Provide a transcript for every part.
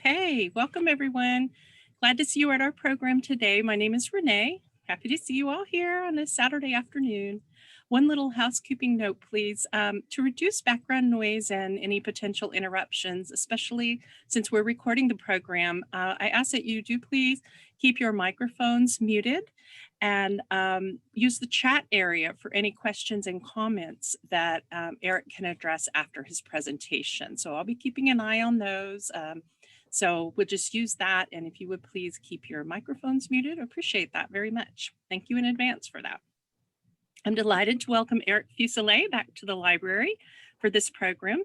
Okay, welcome everyone. Glad to see you at our program today. My name is Renee. Happy to see you all here on this Saturday afternoon. One little housekeeping note, please. To reduce background noise and any potential interruptions, especially since we're recording the program, I ask that you do please keep your microphones muted and use the chat area for any questions and comments that Eric can address after his presentation. So I'll be keeping an eye on those. So we'll just use that. And if you would please keep your microphones muted, appreciate that very much. Thank you in advance for that. I'm delighted to welcome Eric Fuselier back to the library for this program.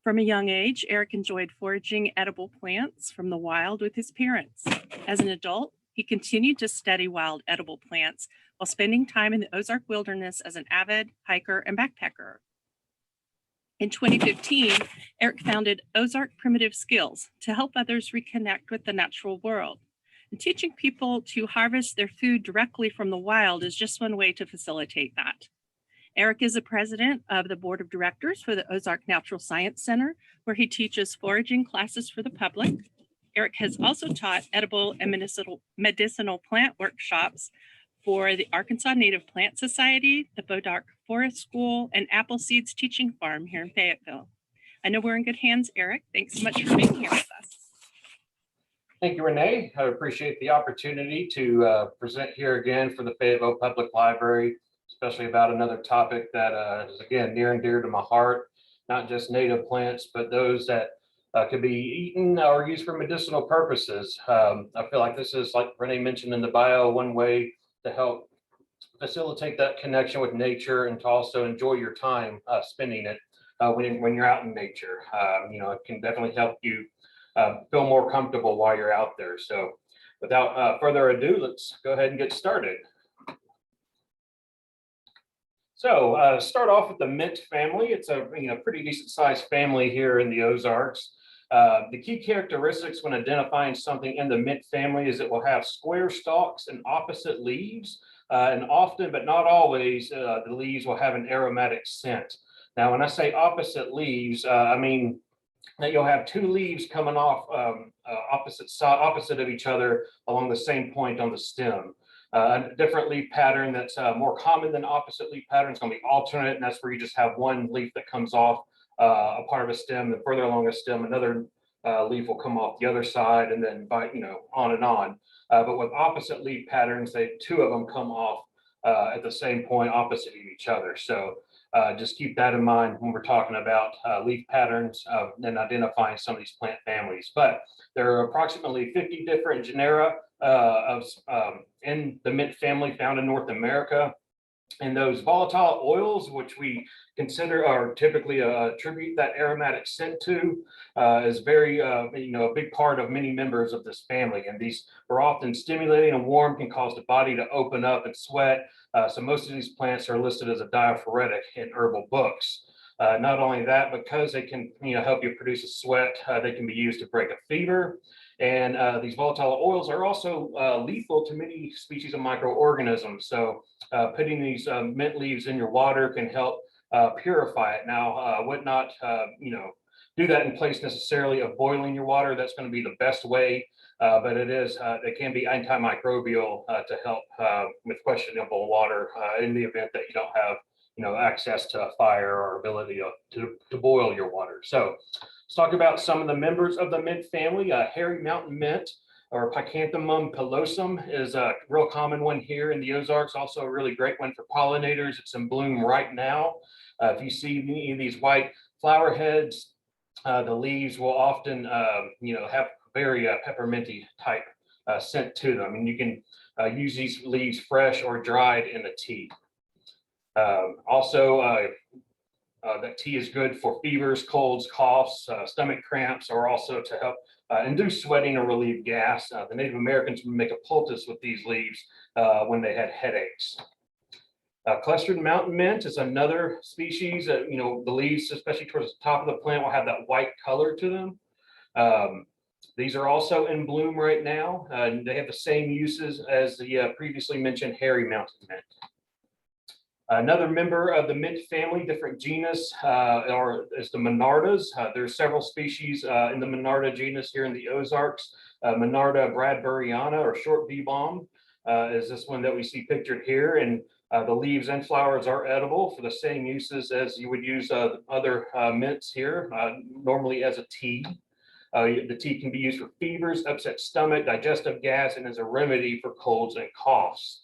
From a young age, Eric enjoyed foraging edible plants from the wild with his parents. As an adult, he continued to study wild edible plants while spending time in the Ozark wilderness as an avid hiker and backpacker. In 2015, Eric founded Ozark Primitive Skills to help others reconnect with the natural world. And teaching people to harvest their food directly from the wild is just one way to facilitate that. Eric is the president of the board of directors for the Ozark Natural Science Center, where he teaches foraging classes for the public. Eric has also taught edible and medicinal plant workshops for the Arkansas Native Plant Society, the Bodark Forest School, and Apple Seeds Teaching Farm here in Fayetteville. I know we're in good hands, Eric. Thanks so much for being here with us. Thank you, Renee. I appreciate the opportunity to present here again for the Fayetteville Public Library, especially about another topic that is, again, near and dear to my heart, not just native plants, but those that could be eaten or used for medicinal purposes. I feel like this is, like Renee mentioned in the bio, one way to help facilitate that connection with nature and to also enjoy your time spending it when you're out in nature. It can definitely help you feel more comfortable while you're out there. So without further ado, let's go ahead and get started. So start off with the mint family. It's a pretty decent sized family here in the Ozarks. The key characteristics when identifying something in the mint family is it will have square stalks and opposite leaves, and often, but not always, the leaves will have an aromatic scent. Now, when I say opposite leaves, I mean that you'll have two leaves coming off opposite of each other along the same point on the stem. A different leaf pattern that's more common than opposite leaf pattern is going to be alternate, and that's where you just have one leaf that comes off a part of a stem, and further along a stem, another leaf will come off the other side, and then on and on. But with opposite leaf patterns, two of them come off at the same point opposite of each other. So just keep that in mind when we're talking about leaf patterns and identifying some of these plant families. But there are approximately 50 different genera in the mint family found in North America. And those volatile oils, which we consider or typically attribute that aromatic scent to, is very, a big part of many members of this family. And these are often stimulating and warm, can cause the body to open up and sweat. So most of these plants are listed as a diaphoretic in herbal books. Not only that, because they can, help you produce a sweat, they can be used to break a fever. And these volatile oils are also lethal to many species of microorganisms. So putting these mint leaves in your water can help purify it. Now, I would not, do that in place necessarily of boiling your water. That's going to be the best way, but it can be antimicrobial to help with questionable water in the event that you don't have, access to a fire or ability to boil your water. So let's talk about some of the members of the mint family. Hairy mountain mint, or Pichanthemum pilosum, is a real common one here in the Ozarks. Also a really great one for pollinators. It's in bloom right now. If you see any of these white flower heads, the leaves will often, have very pepperminty type scent to them. And you can use these leaves fresh or dried in a tea. That tea is good for fevers, colds, coughs, stomach cramps, or also to help induce sweating or relieve gas. The Native Americans would make a poultice with these leaves when they had headaches. Clustered mountain mint is another species that, the leaves, especially towards the top of the plant, will have that white color to them. These are also in bloom right now. They have the same uses as the previously mentioned hairy mountain mint. Another member of the mint family, different genus, is the Monardas. There's several species in the Monarda genus here in the Ozarks. Monarda bradburyiana, or short bee balm, is this one that we see pictured here. And the leaves and flowers are edible for the same uses as you would use other mints here, normally as a tea. The tea can be used for fevers, upset stomach, digestive gas, and as a remedy for colds and coughs.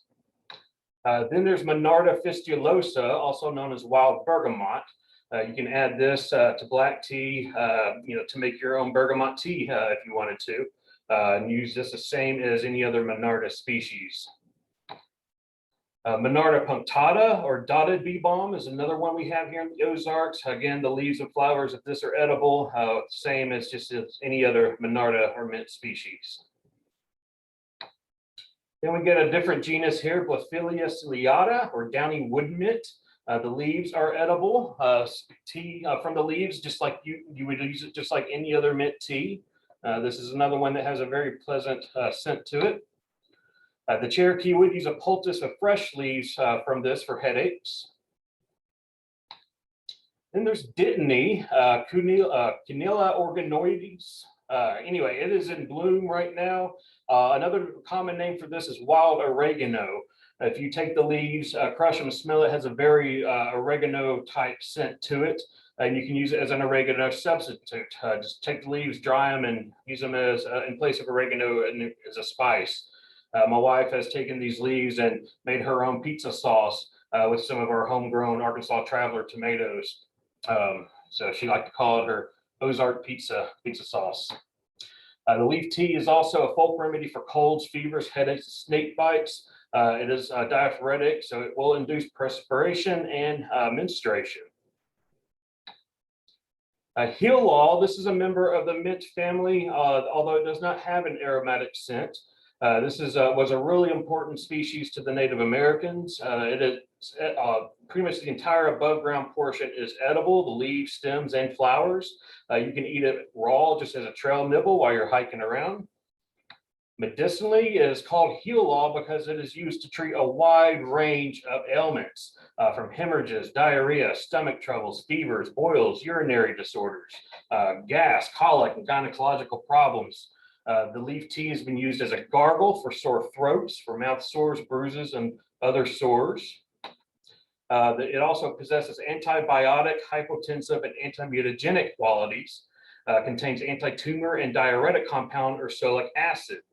Then there's Monarda fistulosa, also known as wild bergamot. You can add this to black tea, to make your own bergamot tea if you wanted to, and use this the same as any other Monarda species. Monarda punctata, or dotted bee balm, is another one we have here in the Ozarks. Again, the leaves and flowers of this are edible, same as just as any other Monarda or mint species. Then we get a different genus here, Blophilia ciliata, or downy wood mint. The leaves are edible. Tea from the leaves, just like you would use it just like any other mint tea. This is another one that has a very pleasant scent to it. The Cherokee would use a poultice of fresh leaves from this for headaches. Then there's dittany, Cunilla organoides. Anyway, it is in bloom right now. Another common name for this is wild oregano. If you take the leaves, crush them, smell it, has a very oregano type scent to it. And you can use it as an oregano substitute. Just take the leaves, dry them, and use them as in place of oregano as a spice. My wife has taken these leaves and made her own pizza sauce with some of our homegrown Arkansas Traveler tomatoes. So she liked to call it her Ozark pizza sauce. The leaf tea is also a folk remedy for colds, fevers, headaches, snake bites. It is diaphoretic, so it will induce perspiration and menstruation. Heal-all, this is a member of the mint family, although it does not have an aromatic scent. This was a really important species to the Native Americans. It is pretty much the entire above ground portion is edible, the leaves, stems, and flowers. You can eat it raw just as a trail nibble while you're hiking around. Medicinally, it is called heal-all because it is used to treat a wide range of ailments, from hemorrhages, diarrhea, stomach troubles, fevers, boils, urinary disorders, gas, colic, and gynecological problems. The leaf tea has been used as a gargle for sore throats, for mouth sores, bruises, and other sores. It also possesses antibiotic, hypotensive, and antimutagenic qualities. Contains anti-tumor and diuretic compound ursolic acid.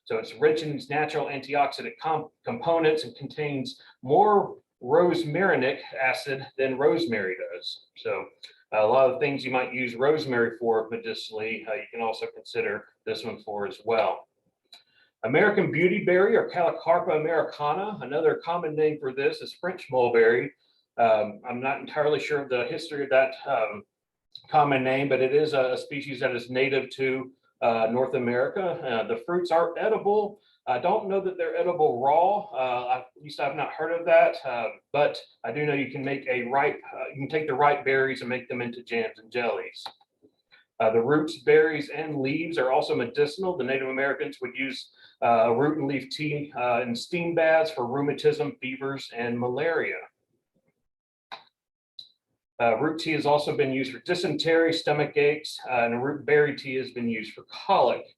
So it's rich in its natural antioxidant components and contains more rosmarinic acid than rosemary does. So a lot of things you might use rosemary for medicinally, you can also consider this one for as well. American beautyberry, or Calicarpa americana, another common name for this is French mulberry. I'm not entirely sure of the history of that common name, but it is a species that is native to North America. The fruits are edible. I don't know that they're edible raw. At least I've not heard of that, but I do know you can make you can take the ripe berries and make them into jams and jellies. The roots, berries, and leaves are also medicinal. The Native Americans would use root and leaf tea in steam baths for rheumatism, fevers, and malaria. Root tea has also been used for dysentery, stomach aches, and root berry tea has been used for colic.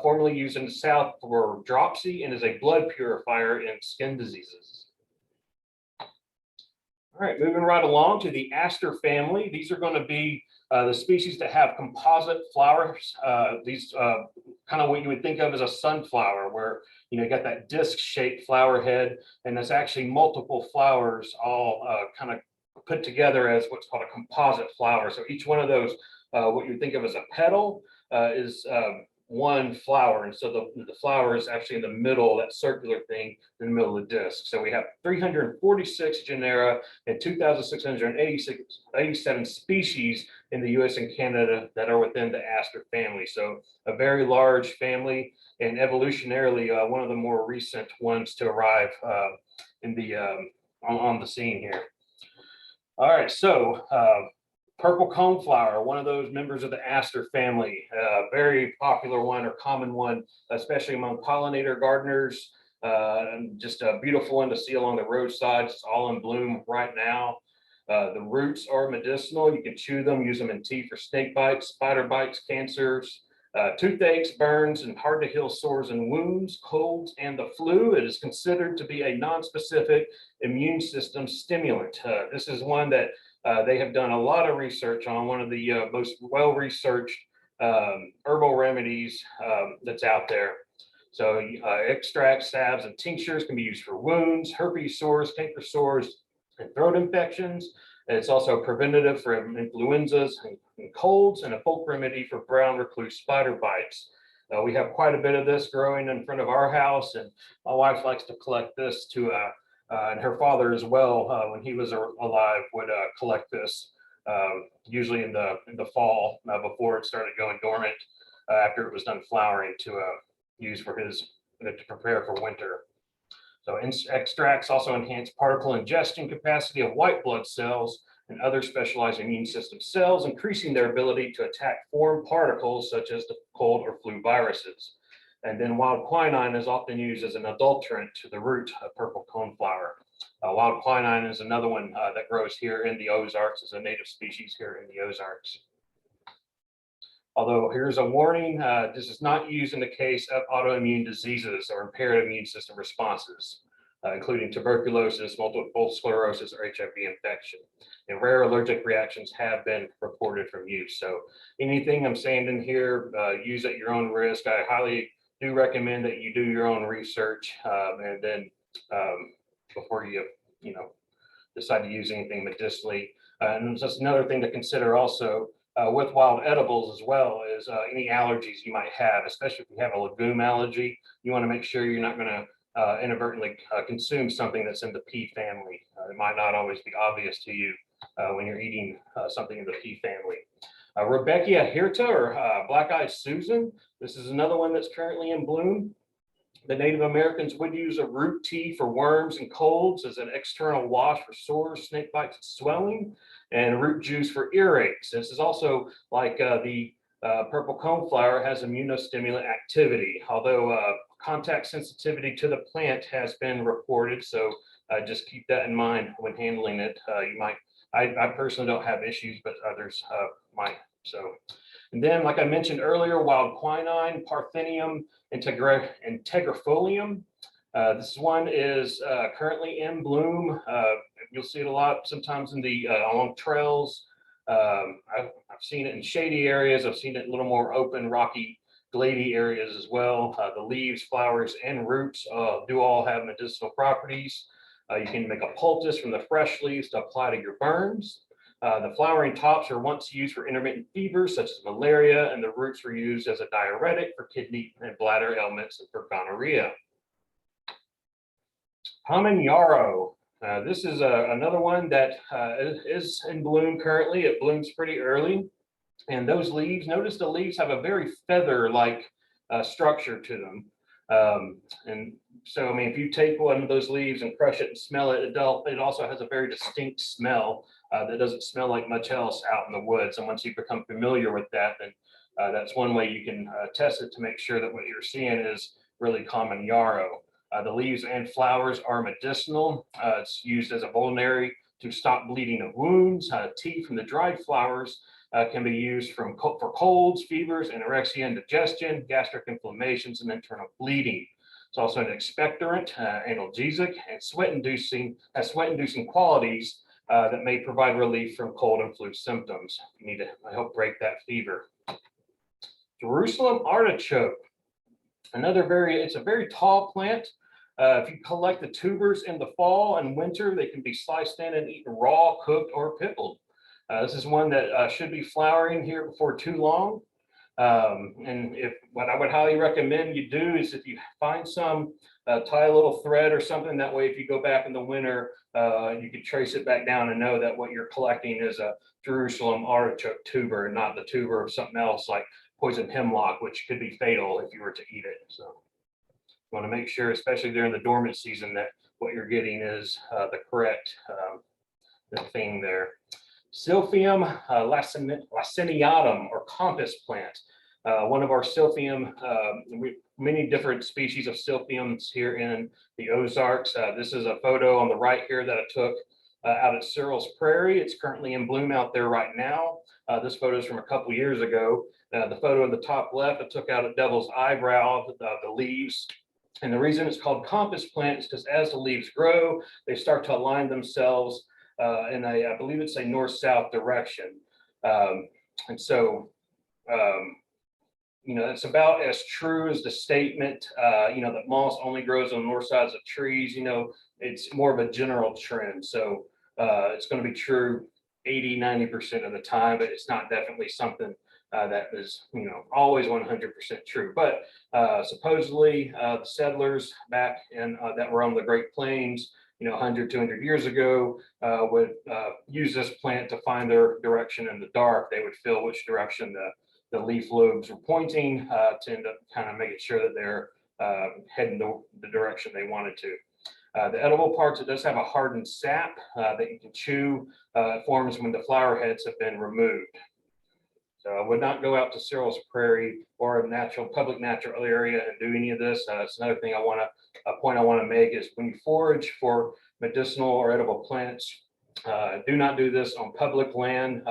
Formerly used in the South for dropsy and is a blood purifier in skin diseases. All right, moving right along to the aster family. These are going to be the species that have composite flowers. These kind of what you would think of as a sunflower, where you got that disc-shaped flower head, and there's actually multiple flowers all kind of put together as what's called a composite flower. So each one of those, what you think of as a petal, is one flower, and so the flower is actually in the middle, that circular thing in the middle of the disc. So we have 346 genera and 2,687 species in the US and Canada that are within the aster family. So a very large family, and evolutionarily one of the more recent ones to arrive in the on the scene here. All right, so purple coneflower, one of those members of the aster family, very popular one or common one, especially among pollinator gardeners. And just a beautiful one to see along the roadsides. It's all in bloom right now. The roots are medicinal. You can chew them, use them in tea for snake bites, spider bites, cancers, toothaches, burns, and hard to heal sores and wounds, colds, and the flu. It is considered to be a non-specific immune system stimulant. This is one that they have done a lot of research on, one of the most well-researched herbal remedies that's out there. So extracts, salves, and tinctures can be used for wounds, herpes sores, canker sores, and throat infections. It's also preventative for influenzas and colds, and a folk remedy for brown recluse spider bites. We have quite a bit of this growing in front of our house, and my wife likes to collect this to, and her father as well, when he was alive, would collect this usually in the fall before it started going dormant, after it was done flowering to use for his to prepare for winter. So extracts also enhance particle ingestion capacity of white blood cells and other specialized immune system cells, increasing their ability to attack foreign particles such as the cold or flu viruses. And then wild quinine is often used as an adulterant to the root of purple coneflower. Wild quinine is another one that grows here in the Ozarks, as a native species here in the Ozarks. Although here's a warning, this is not used in the case of autoimmune diseases or impaired immune system responses, including tuberculosis, multiple sclerosis, or HIV infection. And rare allergic reactions have been reported from use. So anything I'm saying in here, use at your own risk. I highly do recommend that you do your own research, and then before you decide to use anything medicinally. And just another thing to consider also, with wild edibles as well, is any allergies you might have, especially if you have a legume allergy. You want to make sure you're not going to inadvertently consume something that's in the pea family. It might not always be obvious to you when you're eating something in the pea family. Rudbeckia hirta, or black-eyed Susan. This is another one that's currently in bloom. The Native Americans would use a root tea for worms and colds as an external wash for sores, snake bites, and swelling, and root juice for earaches. This is also like the purple coneflower, has immunostimulant activity, although contact sensitivity to the plant has been reported. So just keep that in mind when handling it. You might, I personally don't have issues, but others might. So, and then, like I mentioned earlier, wild quinine, Parthenium integrifolium. This one is currently in bloom. You'll see it a lot sometimes in the along trails. I've seen it in shady areas. I've seen it in a little more open, rocky, glady areas as well. The leaves, flowers, and roots do all have medicinal properties. You can make a poultice from the fresh leaves to apply to your burns. The flowering tops were once used for intermittent fevers such as malaria, and the roots were used as a diuretic for kidney and bladder ailments and for gonorrhea. Common yarrow. This is another one that is in bloom currently. It blooms pretty early. And those leaves, notice the leaves have a very feather-like structure to them. And so, I mean, if you take one of those leaves and crush it and smell it, it also has a very distinct smell that doesn't smell like much else out in the woods. And once you become familiar with that, then that's one way you can test it to make sure that what you're seeing is really common yarrow. The leaves and flowers are medicinal. It's used as a vulnerary to stop bleeding of wounds. Tea from the dried flowers can be used for colds, fevers, anorexia, indigestion, gastric inflammations, and internal bleeding. It's also an expectorant, analgesic, and has sweat-inducing qualities that may provide relief from cold and flu symptoms. You need to help break that fever. Jerusalem artichoke. It's a very tall plant. If you collect the tubers in the fall and winter, they can be sliced in and eaten raw, cooked, or pickled. This is one that should be flowering here before too long. And what I would highly recommend you do is, if you find some, tie a little thread or something. That way, if you go back in the winter, you can trace it back down and know that what you're collecting is a Jerusalem artichoke tuber and not the tuber of something else like poison hemlock, which could be fatal if you were to eat it. So you want to make sure, especially during the dormant season, that what you're getting is the correct thing there. Silphium laciniatum, or compass plant. One of our silphium, many different species of silphiums here in the Ozarks. This is a photo on the right here that I took out at Cyril's Prairie. It's currently in bloom out there right now. This photo is from a couple years ago. The photo in the top left, I took out at Devil's Eyebrow, the leaves. And the reason it's called compass plant is because as the leaves grow, they start to align themselves in I believe it's a north-south direction. And so, it's about as true as the statement, that moss only grows on the north sides of trees. It's more of a general trend. So it's going to be true 80–90% of the time, but it's not definitely something that is, always 100% true. But supposedly the settlers back in that were on the Great Plains, 100–200 years ago, would use this plant to find their direction in the dark. They would feel which direction the leaf lobes were pointing to end up kind of making sure that they're heading the direction they wanted to. The edible parts, it does have a hardened sap that you can chew. It forms when the flower heads have been removed. So I would not go out to Cyril's Prairie or a public natural area and do any of this. It's another thing a point I want to make is when you forage for medicinal or edible plants, do not do this on public land.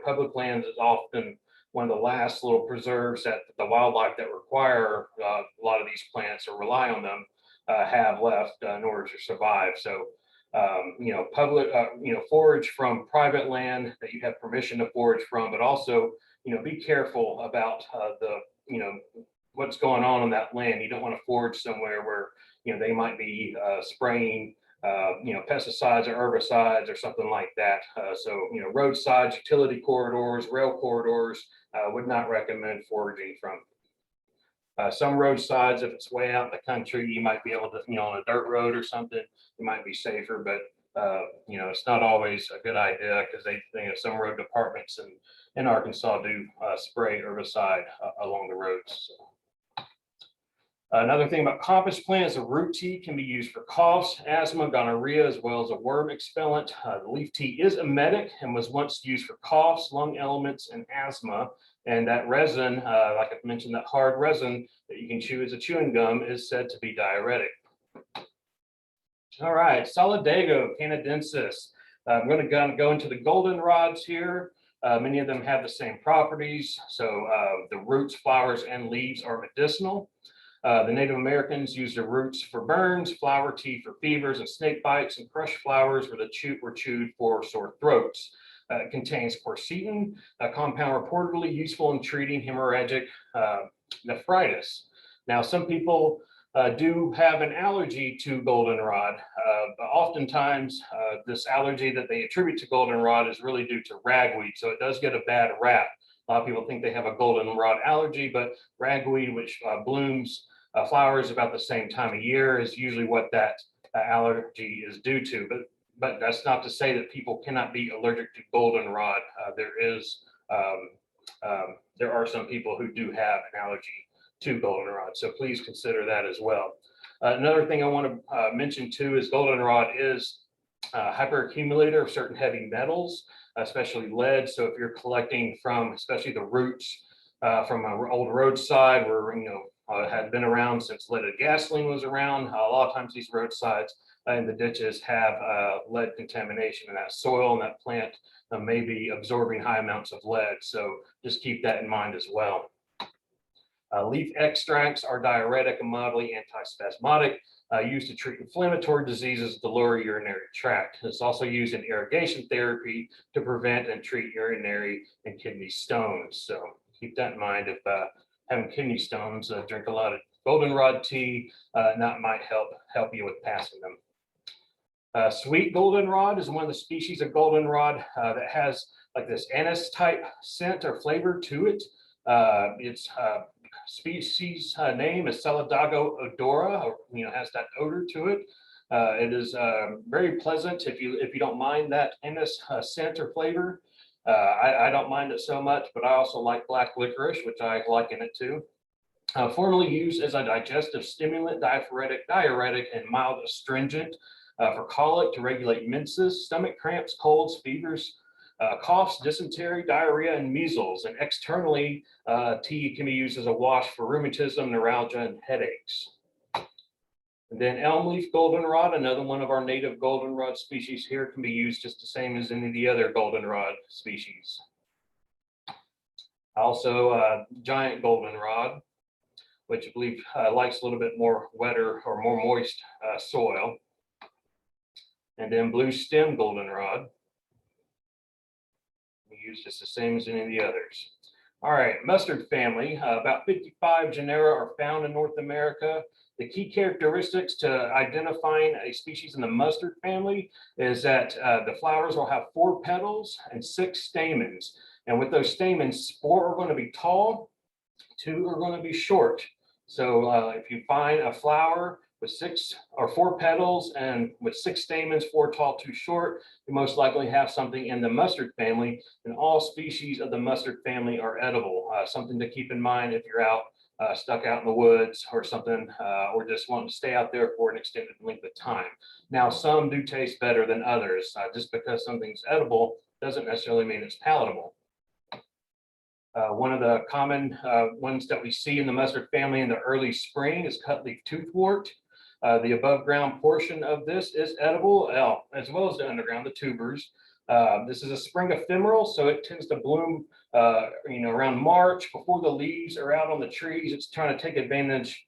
Public land is often one of the last little preserves that the wildlife that require a lot of these plants or rely on them have left in order to survive. So, forage from private land that you have permission to forage from, but also, be careful about what's going on that land. You don't want to forage somewhere where, they might be spraying, pesticides or herbicides or something like that. So, roadsides, utility corridors, rail corridors, would not recommend foraging from. Some roadsides, if it's way out in the country, you might be able to, on a dirt road or something, it might be safer, but it's not always a good idea because some road departments in Arkansas do spray herbicide along the roads. So. Another thing about compass plant is the root tea can be used for coughs, asthma, gonorrhea, as well as a worm expellent. The leaf tea is emetic and was once used for coughs, lung ailments, and asthma. And that resin, like I've mentioned, that hard resin that you can chew as a chewing gum is said to be diuretic. All right, Solidago canadensis. I'm going to go into the goldenrods here. Many of them have the same properties. So the roots, flowers, and leaves are medicinal. The Native Americans used the roots for burns, flower tea for fevers and snake bites, and crushed flowers were chewed for sore throats. It contains quercetin, a compound reportedly useful in treating hemorrhagic nephritis. Now, some people do have an allergy to goldenrod, but oftentimes this allergy that they attribute to goldenrod is really due to ragweed, so it does get a bad rap. A lot of people think they have a goldenrod allergy, but ragweed, which blooms flowers about the same time of year, is usually what that allergy is due to. But that's not to say that people cannot be allergic to goldenrod. There are some people who do have an allergy to goldenrod, so please consider that as well. Another thing I want to mention too is goldenrod is a hyperaccumulator of certain heavy metals, especially lead. So if you're collecting from, especially the roots from an old roadside where had been around since leaded gasoline was around, a lot of times these roadsides in the ditches have lead contamination in that soil, and that plant may be absorbing high amounts of lead. So just keep that in mind as well. Leaf extracts are diuretic and mildly antispasmodic, used to treat inflammatory diseases of the lower urinary tract. It's also used in irrigation therapy to prevent and treat urinary and kidney stones. So keep that in mind. If having kidney stones, drink a lot of goldenrod tea. That might help you with passing them. Sweet goldenrod is one of the species of goldenrod that has like this anise type scent or flavor to it. Its species name is Solidago odora, or has that odor to it. It is very pleasant if you don't mind that anise scent or flavor. I don't mind it so much, but I also like black licorice, which I liken it to. Formerly used as a digestive stimulant, diuretic, and mild astringent for colic, to regulate menses, stomach cramps, colds, fevers, coughs, dysentery, diarrhea, and measles. And externally, tea can be used as a wash for rheumatism, neuralgia, and headaches. And then elm leaf goldenrod, another one of our native goldenrod species here, can be used just the same as any of the other goldenrod species. Also, giant goldenrod, which I believe likes a little bit more wetter or more moist soil. And then blue stem goldenrod, used just the same as any of the others. All right, mustard family, about 55 genera are found in North America. The key characteristics to identifying a species in the mustard family is that the flowers will have 4 petals and 6 stamens. And with those stamens, 4 are going to be tall, 2 are going to be short. So if you find a flower with 6 or 4 petals and with 6 stamens, 4 tall, 2 short, you most likely have something in the mustard family. And all species of the mustard family are edible. Something to keep in mind if you're out stuck out in the woods or something, or just want to stay out there for an extended length of time. Now, some do taste better than others. Just because something's edible doesn't necessarily mean it's palatable. One of the common ones that we see in the mustard family in the early spring is cutleaf toothwort. The above ground portion of this is edible, as well as the underground, the tubers. This is a spring ephemeral, so it tends to bloom around March before the leaves are out on the trees. It's trying to take advantage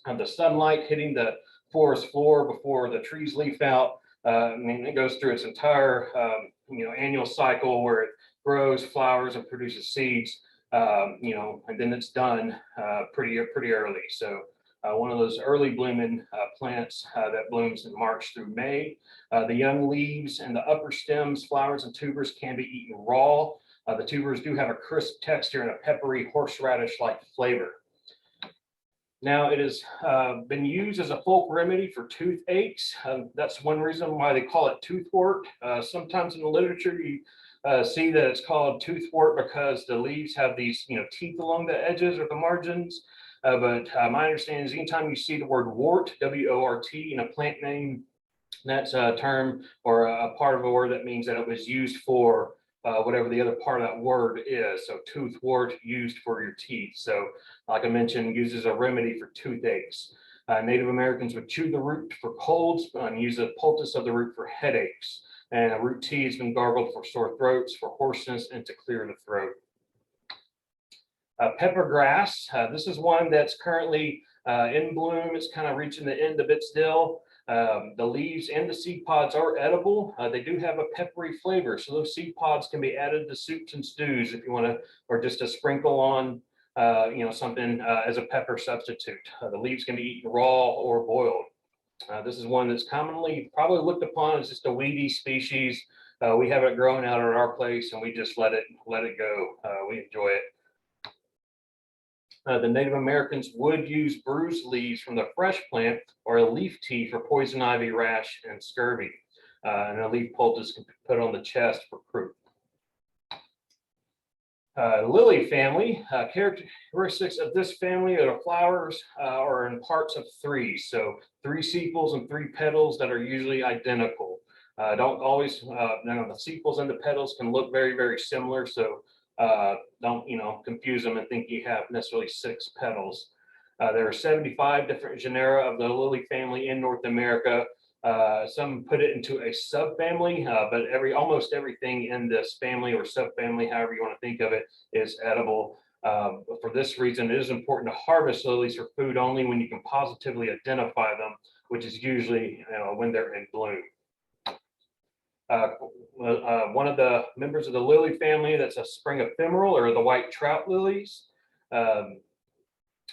of the sunlight hitting the forest floor before the trees leaf out. It goes through its entire annual cycle where it grows, flowers, and produces seeds. And then it's done pretty early. So one of those early blooming plants that blooms in March through May. The young leaves and the upper stems, flowers, and tubers can be eaten raw. The tubers do have a crisp texture and a peppery horseradish-like flavor. Now, it has been used as a folk remedy for toothaches. That's one reason why they call it toothwort. Sometimes in the literature, you see that it's called toothwort because the leaves have these, teeth along the edges or the margins. But my understanding is anytime you see the word wart, W-O-R-T, in a plant name, that's a term or a part of a word that means that it was used for whatever the other part of that word is. So toothwort, used for your teeth. So like I mentioned, used as a remedy for toothaches. Native Americans would chew the root for colds and use the poultice of the root for headaches. And a root tea has been gargled for sore throats, for hoarseness, and to clear the throat. Pepper grass, this is one that's currently in bloom. It's kind of reaching the end of its still. The leaves and the seed pods are edible. They do have a peppery flavor, so those seed pods can be added to soups and stews if you want to, or just to sprinkle on, something as a pepper substitute. The leaves can be eaten raw or boiled. This is one that's commonly probably looked upon as just a weedy species. We have it growing out at our place, and we just let it go. We enjoy it. The Native Americans would use bruised leaves from the fresh plant or a leaf tea for poison ivy, rash, and scurvy. And a leaf poultice can be put on the chest for croup. Lily family, characteristics of this family are the flowers are in parts of 3. So 3 sepals and 3 petals that are usually identical. Don't always, the sepals and the petals can look very, very similar. So don't confuse them and think you have necessarily 6 petals. There are 75 different genera of the lily family in North America. Some put it into a subfamily, but almost everything in this family or subfamily, however you want to think of it, is edible. For this reason, it is important to harvest lilies for food only when you can positively identify them, which is usually when they're in bloom. One of the members of the lily family that's a spring ephemeral or the white trout lilies.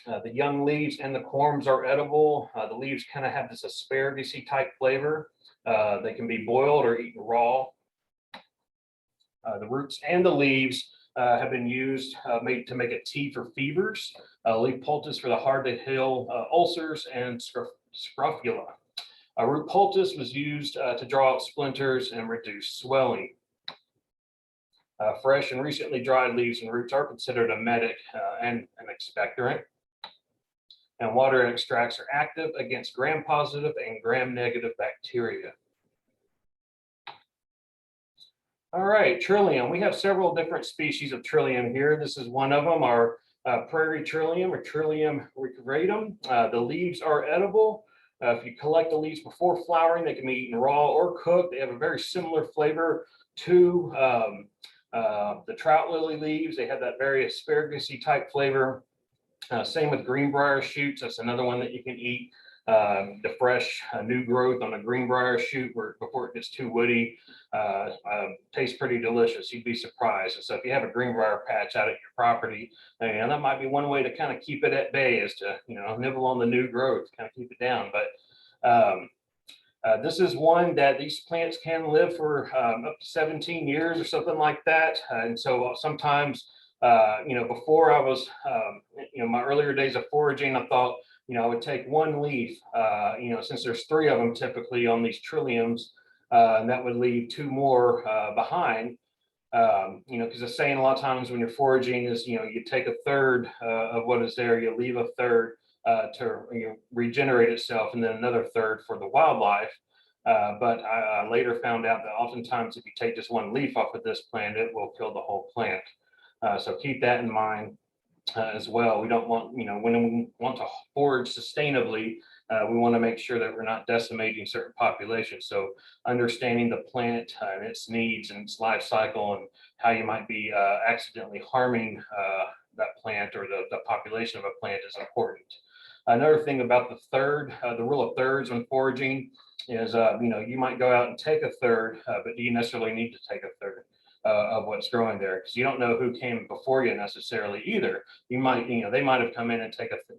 The young leaves and the corms are edible. The leaves kind of have this asparagus-y type flavor. They can be boiled or eaten raw. The roots and the leaves have been used made to make a tea for fevers, leaf poultice for the hard to heal ulcers, and scrofula. Root poultice was used to draw out splinters and reduce swelling. Fresh and recently dried leaves and roots are considered emetic and an expectorant. And water extracts are active against gram-positive and gram-negative bacteria. All right, trillium. We have several different species of trillium here. This is one of them, our prairie trillium or Trillium recuratum. The leaves are edible. If you collect the leaves before flowering, they can be eaten raw or cooked. They have a very similar flavor to the trout lily leaves. They have that very asparagus-y type flavor. Same with greenbrier shoots. That's another one that you can eat. The fresh new growth on a greenbrier shoot before it gets too woody tastes pretty delicious. You'd be surprised. And so if you have a greenbrier patch out at your property, and that might be one way to kind of keep it at bay, is to nibble on the new growth, kind of keep it down. But this is one that these plants can live for up to 17 years or something like that. And so sometimes, before I was, my earlier days of foraging, I thought, I would take one leaf, since there's three of them typically on these trilliums, and that would leave two more behind. Because the saying a lot of times when you're foraging is, you take a third of what is there, you leave a third to regenerate itself, and then another third for the wildlife. But I later found out that oftentimes if you take just one leaf off of this plant, it will kill the whole plant. So keep that in mind as well. We don't want, when we want to forage sustainably, we want to make sure that we're not decimating certain populations. So understanding the plant and its needs and its life cycle and how you might be accidentally harming that plant or the population of a plant is important. Another thing about the rule of thirds when foraging is, you might go out and take a third, but do you necessarily need to take a third of what's growing there? Because you don't know who came before you necessarily either. You might, they might have come in and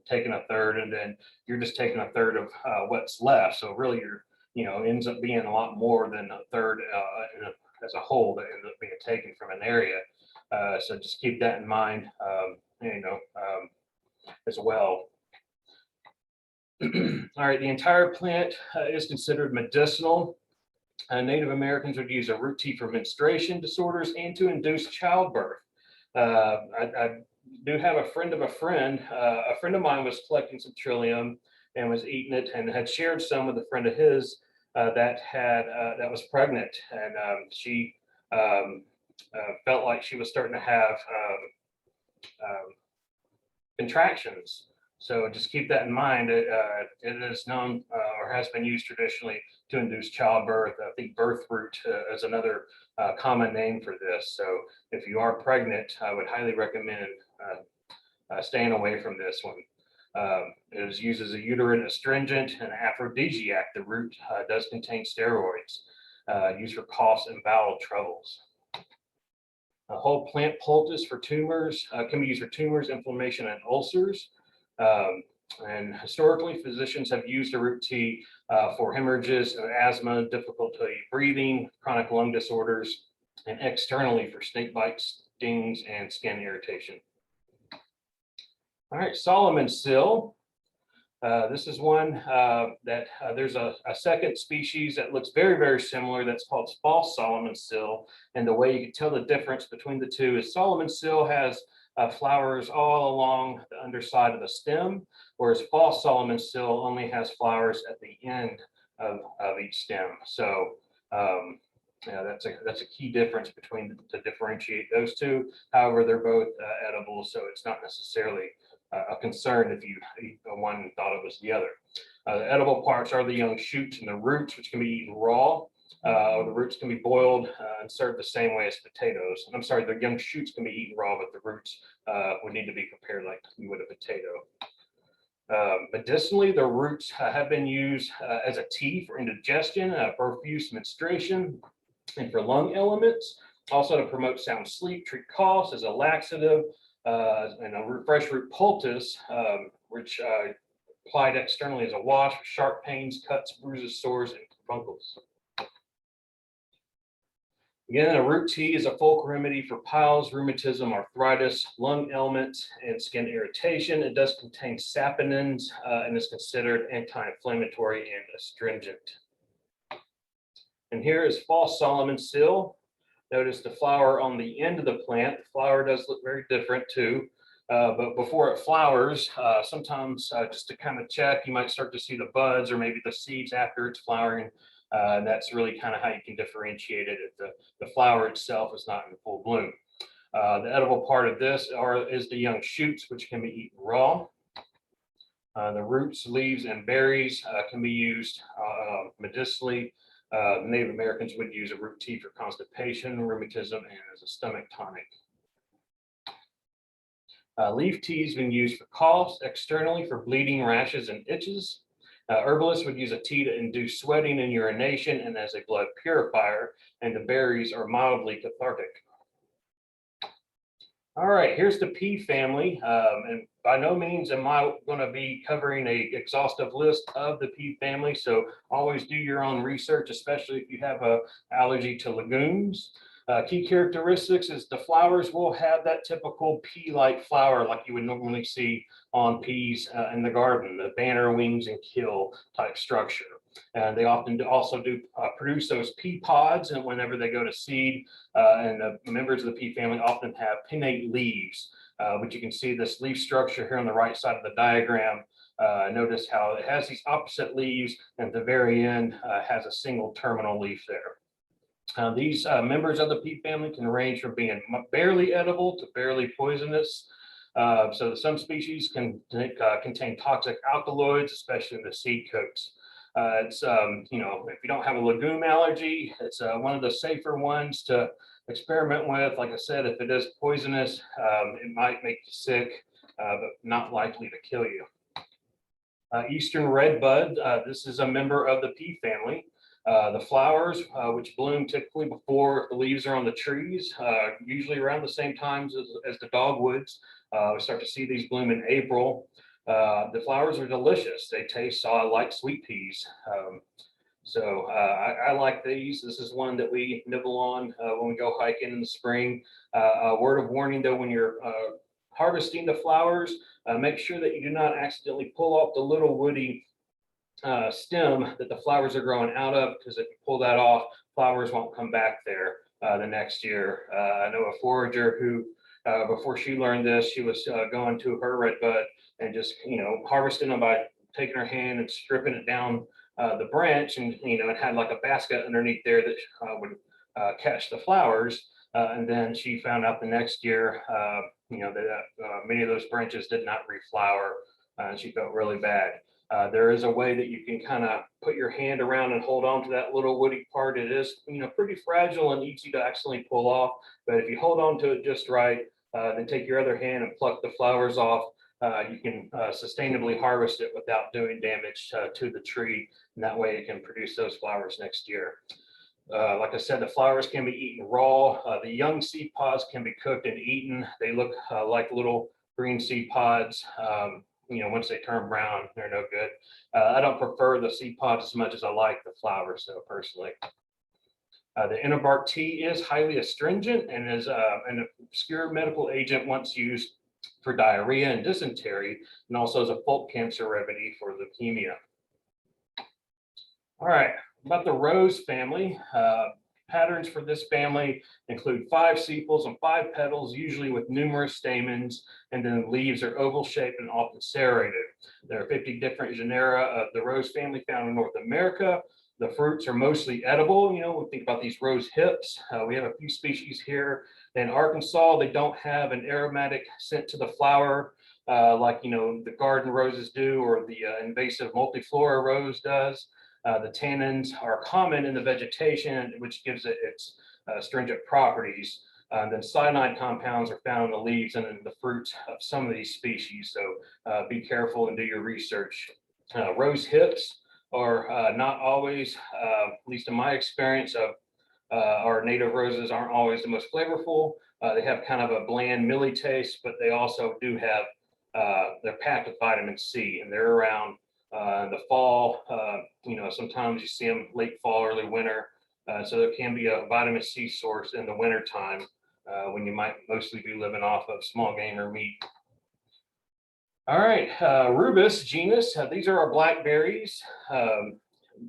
taken a third, and then you're just taking a third of what's left. So really, ends up being a lot more than a third as a whole that ends up being taken from an area. So just keep that in mind, as well. All right, the entire plant is considered medicinal. Native Americans would use a root tea for menstruation disorders and to induce childbirth. I do have a friend of a friend. A friend of mine was collecting some trillium and was eating it, and had shared some with a friend of his that was pregnant, and she felt like she was starting to have contractions. So just keep that in mind. It is known or has been used traditionally to induce childbirth. I think birth root is another common name for this. So if you are pregnant, I would highly recommend staying away from this one. It is used as a uterine astringent and aphrodisiac. The root does contain steroids used for coughs and bowel troubles. A whole plant poultice for tumors can be used for tumors, inflammation, and ulcers. And historically, physicians have used the root tea for hemorrhages and asthma, difficulty breathing, chronic lung disorders, and externally for snake bites, stings, and skin irritation. All right, Solomon sill. This is one that there's a second species that looks very, very similar that's called false Solomon sill. And the way you can tell the difference between the two is Solomon sill has flowers all along the underside of the stem, whereas false Solomon sill only has flowers at the end of each stem. So that's a key difference to differentiate those two. However, they're both edible, so it's not necessarily a concern if you eat one and thought it was the other. The edible parts are the young shoots and the roots, which can be eaten raw. The roots can be boiled and served the same way as potatoes. I'm sorry, the young shoots can be eaten raw, but the roots would need to be prepared like you would a potato. Medicinally, the roots have been used as a tea for indigestion, profuse menstruation, and for lung ailments. Also to promote sound sleep, treat coughs, as a laxative, and a fresh root poultice, which applied externally as a wash for sharp pains, cuts, bruises, sores, and funcles. Again, a root tea is a folk remedy for piles, rheumatism, arthritis, lung ailments, and skin irritation. It does contain saponins and is considered anti-inflammatory and astringent. And here is false Solomon sill. Notice the flower on the end of the plant. The flower does look very different too. But before it flowers, sometimes just to kind of check, you might start to see the buds or maybe the seeds after it's flowering. That's really kind of how you can differentiate it if the flower itself is not in full bloom. The edible part of this is the young shoots, which can be eaten raw. The roots, leaves, and berries can be used medicinally. Native Americans would use a root tea for constipation, rheumatism, and as a stomach tonic. Leaf tea has been used for coughs, externally for bleeding, rashes, and itches. Herbalists would use a tea to induce sweating and urination and as a blood purifier, and the berries are mildly cathartic. All right, here's the pea family, and by no means am I going to be covering a exhaustive list of the pea family, so always do your own research, especially if you have an allergy to legumes. Key characteristics is the flowers will have that typical pea-like flower like you would normally see on peas in the garden, the banner, wings, and keel type structure. And they often also do produce those pea pods, and whenever they go to seed, and the members of the pea family often have pinnate leaves, but you can see this leaf structure here on the right side of the diagram. Notice how it has these opposite leaves, and at the very end has a single terminal leaf there. These members of the pea family can range from being barely edible to barely poisonous. So some species can contain toxic alkaloids, especially in the seed coats. It's, if you don't have a legume allergy, it's one of the safer ones to experiment with. Like I said, if it is poisonous, it might make you sick, but not likely to kill you. Eastern redbud, this is a member of the pea family. The flowers, which bloom typically before the leaves are on the trees, usually around the same times as the dogwoods. We start to see these bloom in April. The flowers are delicious. They taste like sweet peas. So I like these. This is one that we nibble on when we go hiking in the spring. A word of warning though, when you're harvesting the flowers, make sure that you do not accidentally pull off the little woody stem that the flowers are growing out of, because if you pull that off, flowers won't come back there the next year. I know a forager who, before she learned this, she was going to her redbud and just, harvesting them by taking her hand and stripping it down the branch, and it had like a basket underneath there that would catch the flowers. And then she found out the next year, that many of those branches did not reflower, and she felt really bad. There is a way that you can kind of put your hand around and hold on to that little woody part. It is, pretty fragile and easy to accidentally pull off. But if you hold on to it just right, then take your other hand and pluck the flowers off, you can sustainably harvest it without doing damage to the tree. And that way it can produce those flowers next year. Like I said, the flowers can be eaten raw. The young seed pods can be cooked and eaten. They look like little green seed pods. Once they turn brown, they're no good. I don't prefer the seed pods as much as I like the flowers, though, personally. The inner bark tea is highly astringent and is an obscure medical agent once used for diarrhea and dysentery, and also as a folk cancer remedy for leukemia. All right, about the rose family. Patterns for this family include 5 sepals and 5 petals, usually with numerous stamens, and then the leaves are oval shaped and often serrated. There are 50 different genera of the rose family found in North America. The fruits are mostly edible. We think about these rose hips. We have a few species here in Arkansas. They don't have an aromatic scent to the flower like the garden roses do, or the invasive multiflora rose does. The tannins are common in the vegetation, which gives it its astringent properties. Then cyanide compounds are found in the leaves and in the fruits of some of these species. So be careful and do your research. Rose hips are not always, at least in my experience, our native roses aren't always the most flavorful. They have kind of a bland, milly taste, but they also do have, they're packed with vitamin C, and they're around in the fall. Sometimes you see them late fall, early winter. So there can be a vitamin C source in the winter time when you might mostly be living off of small game or meat. All right, Rubus genus. These are our blackberries.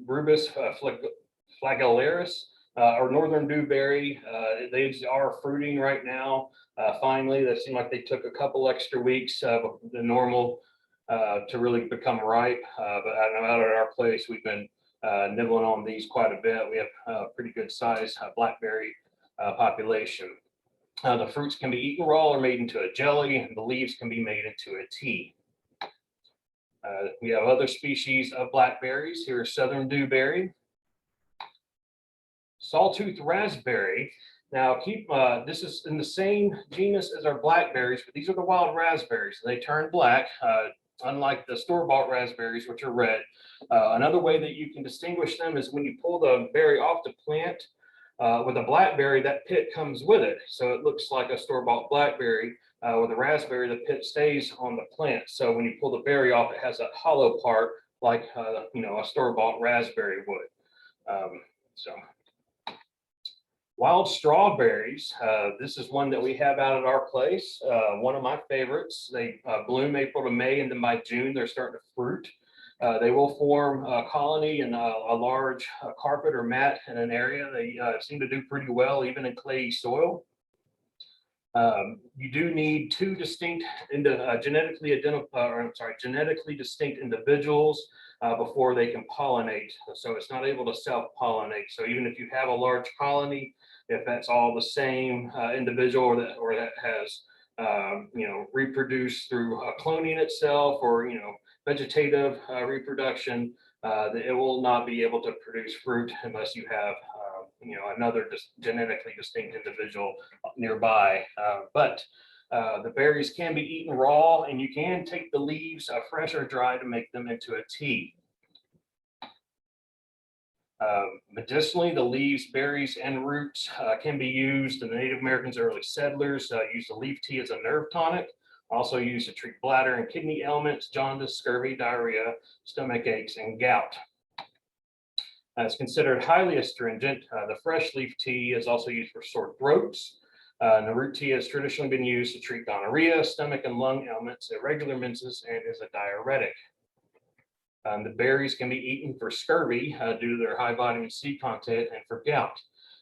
Rubus flagellaris, or northern dewberry. They are fruiting right now. Finally, that seemed like they took a couple extra weeks the normal to really become ripe. But I know out at our place, we've been nibbling on these quite a bit. We have a pretty good size blackberry population. The fruits can be eaten raw or made into a jelly, and the leaves can be made into a tea. We have other species of blackberries. Here's southern dewberry, sawtooth raspberry. Now this is in the same genus as our blackberries, but these are the wild raspberries. They turn black, unlike the store-bought raspberries, which are red. Another way that you can distinguish them is when you pull the berry off the plant. With a blackberry, that pit comes with it, so it looks like a store-bought blackberry. With a raspberry, the pit stays on the plant, so when you pull the berry off, it has that hollow part like a store-bought raspberry would. So wild strawberries, this is one that we have out at our place. One of my favorites. They bloom April to May, and then by June they're starting to fruit. They will form a colony in a large carpet or mat in an area. They seem to do pretty well, even in clayey soil. You do need two distinct, genetically distinct individuals before they can pollinate. So it's not able to self-pollinate. So even if you have a large colony, if that's all the same individual or that has reproduced through cloning itself or vegetative reproduction, it will not be able to produce fruit unless you have another genetically distinct individual nearby. But the berries can be eaten raw, and you can take the leaves fresh or dry to make them into a tea. Medicinally, the leaves, berries, and roots can be used. The Native Americans, early settlers, used the leaf tea as a nerve tonic. Also used to treat bladder and kidney ailments, jaundice, scurvy, diarrhea, stomach aches, and gout. It's considered highly astringent. The fresh leaf tea is also used for sore throats. And the root tea has traditionally been used to treat gonorrhea, stomach and lung ailments, irregular menses, and is a diuretic. The berries can be eaten for scurvy due to their high vitamin C content and for gout.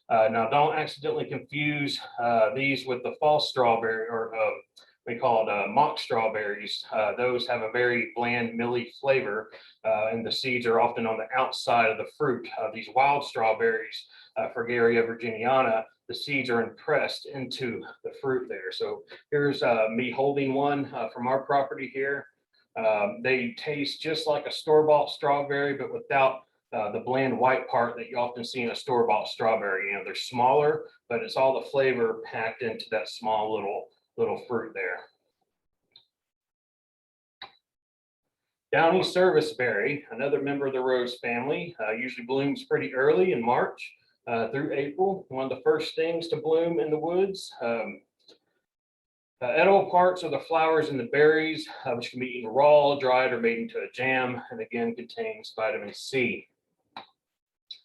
Now, don't accidentally confuse these with the false strawberry, or we call it mock strawberries. Those have a very bland, milly flavor, and the seeds are often on the outside of the fruit. These wild strawberries, Fragaria virginiana, the seeds are impressed into the fruit there. So here's me holding one from our property here. They taste just like a store-bought strawberry, but without the bland white part that you often see in a store-bought strawberry. They're smaller, but it's all the flavor packed into that small little fruit there. Downy serviceberry, another member of the rose family, usually blooms pretty early in March through April. One of the first things to bloom in the woods. Edible parts are the flowers and the berries, which can be eaten raw, dried, or made into a jam, and again contains vitamin C.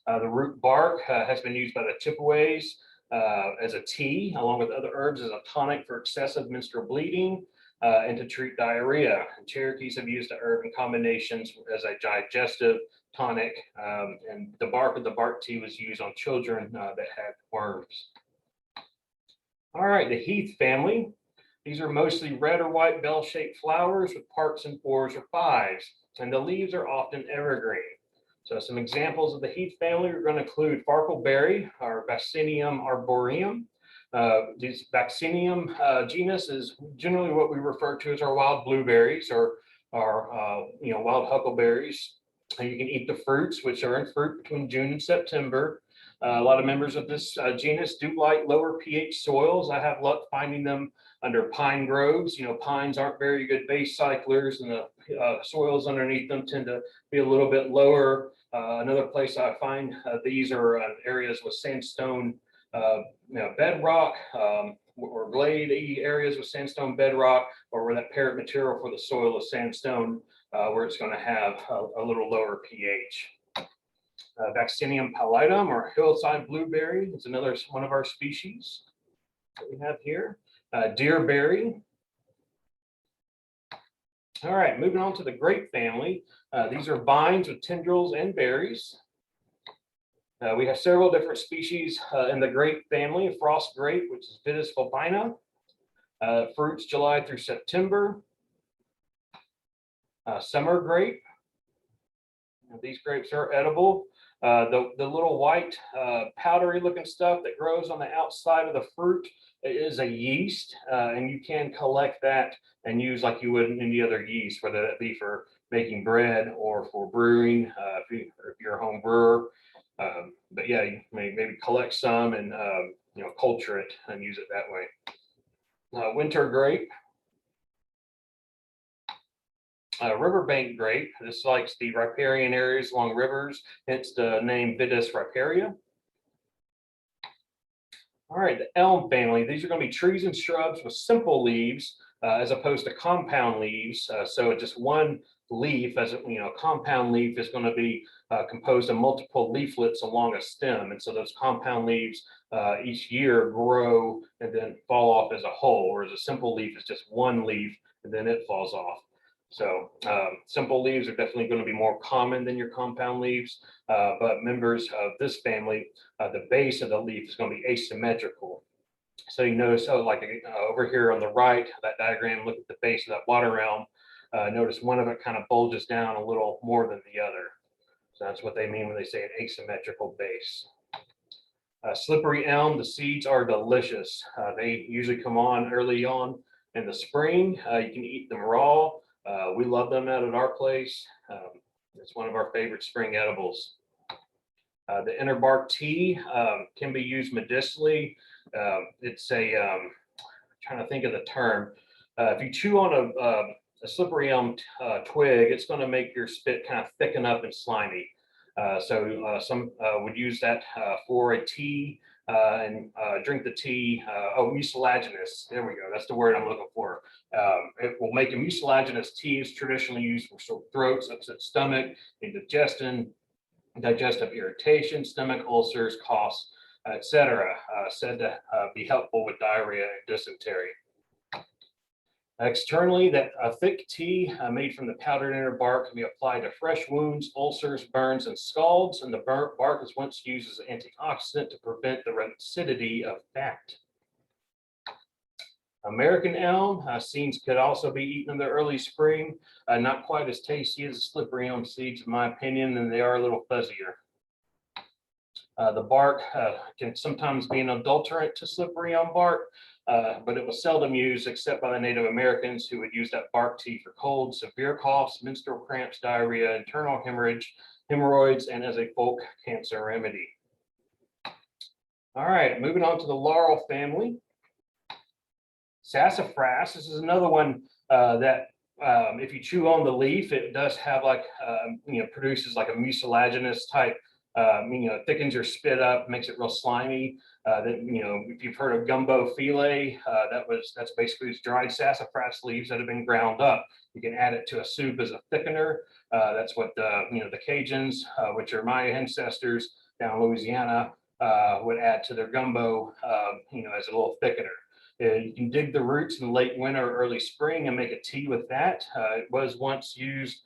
The root bark has been used by the Chippeways as a tea, along with other herbs, as a tonic for excessive menstrual bleeding and to treat diarrhea. And Cherokees have used the herb in combinations as a digestive tonic, and the bark of the bark tea was used on children that had worms. All right, the heath family. These are mostly red or white bell-shaped flowers with parts in 4s or 5s, and the leaves are often evergreen. So some examples of the heath family are going to include farkleberry or Vaccinium arboreum. This Vaccinium genus is generally what we refer to as our wild blueberries or wild huckleberries. You can eat the fruits, which are in fruit between June and September. A lot of members of this genus do like lower pH soils. I have luck finding them under pine groves. Pines aren't very good base cyclers, and the soils underneath them tend to be a little bit lower. Another place I find these are areas with sandstone bedrock, or glade areas with sandstone bedrock, or where that parent material for the soil is sandstone, where it's going to have a little lower pH. Vaccinium pallidum, or hillside blueberry, is another one of our species that we have here. Deerberry. All right, moving on to the grape family. These are vines with tendrils and berries. We have several different species in the grape family. Frost grape, which is Vitis vulpina. Fruits July through September. Summer grape. These grapes are edible. The little white powdery looking stuff that grows on the outside of the fruit is a yeast, and you can collect that and use like you would any other yeast, whether that be for making bread or for brewing, if you're a home brewer. But yeah, you may maybe collect some and culture it and use it that way. Winter grape. Riverbank grape. This likes the riparian areas along rivers, hence the name Vitis riparia. All right, the elm family. These are going to be trees and shrubs with simple leaves as opposed to compound leaves. So just one leaf, as a compound leaf is going to be composed of multiple leaflets along a stem, and so those compound leaves each year grow and then fall off as a whole, whereas a simple leaf is just one leaf and then it falls off. So simple leaves are definitely going to be more common than your compound leaves, but members of this family, the base of the leaf is going to be asymmetrical. So you notice, over here on the right, that diagram, look at the base of that water elm. Notice one of it kind of bulges down a little more than the other. So that's what they mean when they say an asymmetrical base. Slippery elm, the seeds are delicious. They usually come on early on in the spring. You can eat them raw. We love them out at our place. It's one of our favorite spring edibles. The inner bark tea can be used medicinally. It's trying to think of the term. If you chew on a slippery elm twig, it's going to make your spit kind of thicken up and slimy. So some would use that for a tea and drink the tea. Mucilaginous. There we go. That's the word I'm looking for. It will make a mucilaginous tea. Is traditionally used for sore throats, upset stomach, indigestion, digestive irritation, stomach ulcers, coughs, etc. Said to be helpful with diarrhea and dysentery. Externally, that thick tea made from the powdered inner bark can be applied to fresh wounds, ulcers, burns, and scalds, and the bark was once used as an antioxidant to prevent the rancidity of fat. American elm seeds could also be eaten in the early spring. Not quite as tasty as the slippery elm seeds, in my opinion, and they are a little fuzzier. The bark can sometimes be an adulterant to slippery elm bark, but it was seldom used except by the Native Americans, who would use that bark tea for colds, severe coughs, menstrual cramps, diarrhea, internal hemorrhoids, and as a folk cancer remedy. All right, moving on to the laurel family. Sassafras, this is another one that if you chew on the leaf, it does have produces like a mucilaginous type, thickens your spit up, makes it real slimy. If you've heard of gumbo filet, that's basically dried sassafras leaves that have been ground up. You can add it to a soup as a thickener. That's what the Cajuns, which are my ancestors down in Louisiana, would add to their gumbo, as a little thickener. You can dig the roots in late winter or early spring and make a tea with that. It was once used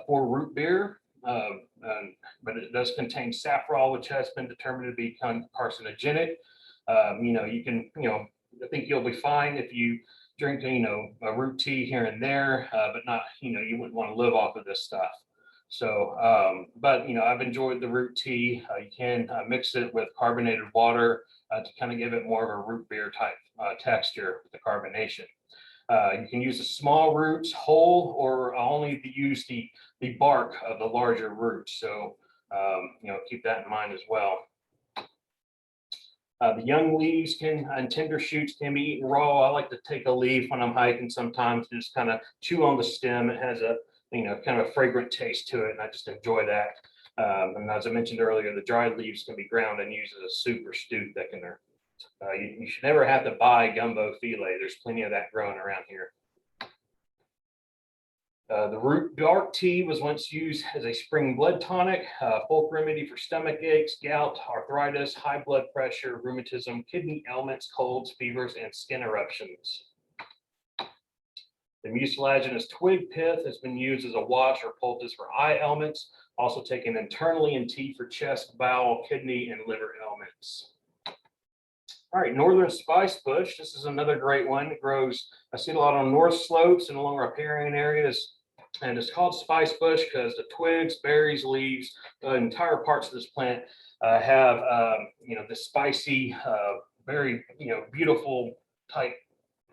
for root beer, but it does contain safrole, which has been determined to be carcinogenic. I think you'll be fine if you drink, a root tea here and there, but not, you wouldn't want to live off of this stuff. So, I've enjoyed the root tea. You can mix it with carbonated water to kind of give it more of a root beer type texture with the carbonation. You can use the small roots whole, or only use the bark of the larger roots. So, keep that in mind as well. The young leaves and tender shoots can be eaten raw. I like to take a leaf when I'm hiking sometimes, just kind of chew on the stem. It has a kind of a fragrant taste to it, and I just enjoy that. And as I mentioned earlier, the dried leaves can be ground and used as a soup or stew thickener. You should never have to buy gumbo filet. There's plenty of that growing around here. The root bark tea was once used as a spring blood tonic, folk remedy for stomach aches, gout, arthritis, high blood pressure, rheumatism, kidney ailments, colds, fevers, and skin eruptions. The mucilaginous twig pith has been used as a wash or poultice for eye ailments, also taken internally in tea for chest, bowel, kidney, and liver ailments. All right, northern spice bush. This is another great one. It grows, I see a lot on north slopes and along riparian areas And it's called spice bush because the twigs, berries, leaves, the entire parts of this plant have the spicy, very beautiful type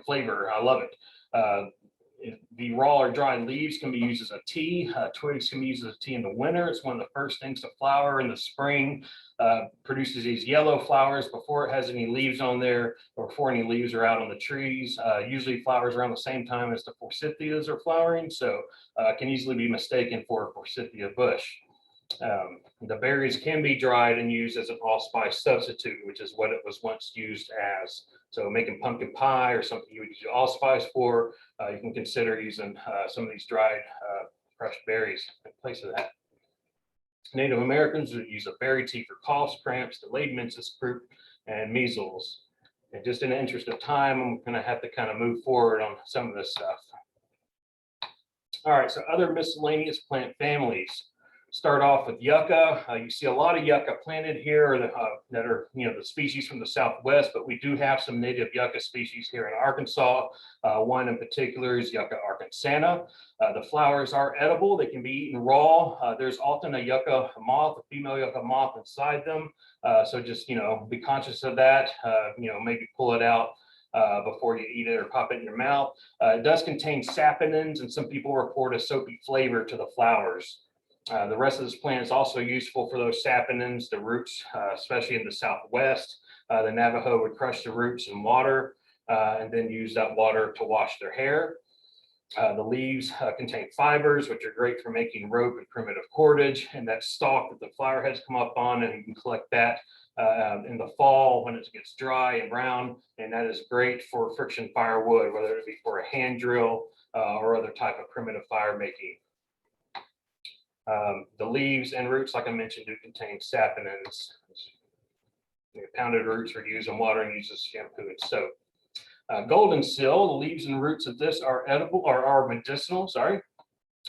flavor. I love it. The raw or dry leaves can be used as a tea. Twigs can be used as a tea in the winter. It's one of the first things to flower in the spring. Produces these yellow flowers before it has any leaves on there or before any leaves are out on the trees. Usually flowers around the same time as the forsythias are flowering, so can easily be mistaken for a forsythia bush. The berries can be dried and used as an allspice substitute, which is what it was once used as. So making pumpkin pie or something you would use allspice for, you can consider using some of these dried crushed berries in place of that. Native Americans would use a berry tea for coughs, cramps, delayed menses, croup, and measles. And just in the interest of time, I'm going to have to kind of move forward on some of this stuff. All right, so other miscellaneous plant families. Start off with yucca. You see a lot of yucca planted here that are the species from the Southwest, but we do have some native yucca species here in Arkansas. One in particular is Yucca arkansana. The flowers are edible. They can be eaten raw. There's often a yucca moth, a female yucca moth inside them. So just be conscious of that. Maybe pull it out before you eat it or pop it in your mouth. It does contain saponins, and some people report a soapy flavor to the flowers. The rest of this plant is also useful for those saponins, the roots, especially in the Southwest. The Navajo would crush the roots in water and then use that water to wash their hair. The leaves contain fibers, which are great for making rope and primitive cordage, and that stalk that the flower heads come up on, and you can collect that in the fall when it gets dry and brown, and that is great for friction firewood, whether it be for a hand drill or other type of primitive fire making. The leaves and roots, like I mentioned, do contain saponins. Pounded roots are used in water and used as shampoo and soap. Golden seal, the leaves and roots of this are edible or are medicinal.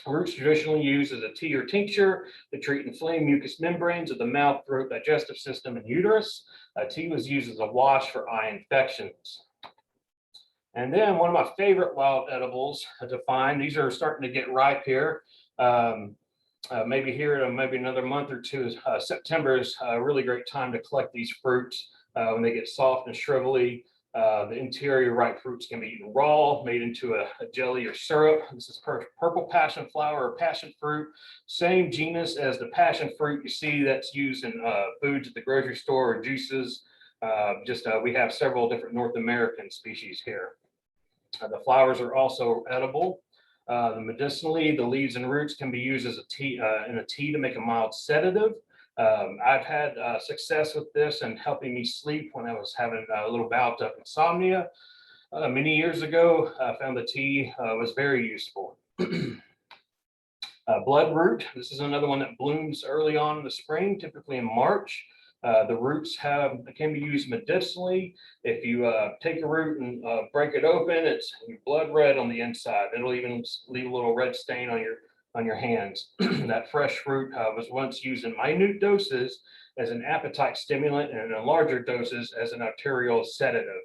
Roots traditionally used as a tea or tincture to treat inflamed mucous membranes of the mouth, throat, digestive system, and uterus. Tea was used as a wash for eye infections. And then one of my favorite wild edibles to find, these are starting to get ripe here. Maybe here in maybe another month or two. September is a really great time to collect these fruits when they get soft and shrivelly. The interior ripe fruits can be eaten raw, made into a jelly or syrup. This is purple passion flower or passion fruit, same genus as the passion fruit you see that's used in foods at the grocery store or juices. We have several different North American species here. The flowers are also edible. Medicinally, the leaves and roots can be used as a tea in a tea to make a mild sedative. I've had success with this and helping me sleep when I was having a little bout of insomnia. Many years ago, I found the tea was very useful. Bloodroot, this is another one that blooms early on in the spring, typically in March. The roots can be used medicinally. If you take a root and break it open, it's blood red on the inside. It'll even leave a little red stain on your hands. That fresh fruit was once used in minute doses as an appetite stimulant and in larger doses as an arterial sedative.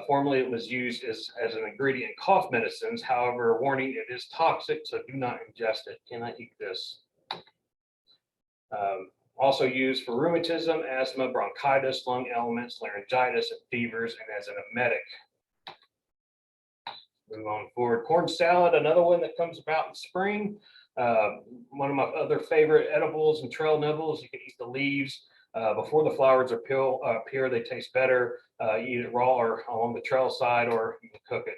Formerly, it was used as an ingredient in cough medicines. However, warning, it is toxic, so do not ingest it. Cannot eat this. Also used for rheumatism, asthma, bronchitis, lung ailments, laryngitis, and fevers, and as an emetic. Move on forward. Corn salad, another one that comes about in spring. One of my other favorite edibles and trail nibbles. You can eat the leaves before the flowers appear. They taste better. You eat it raw or along the trail side, or you can cook it.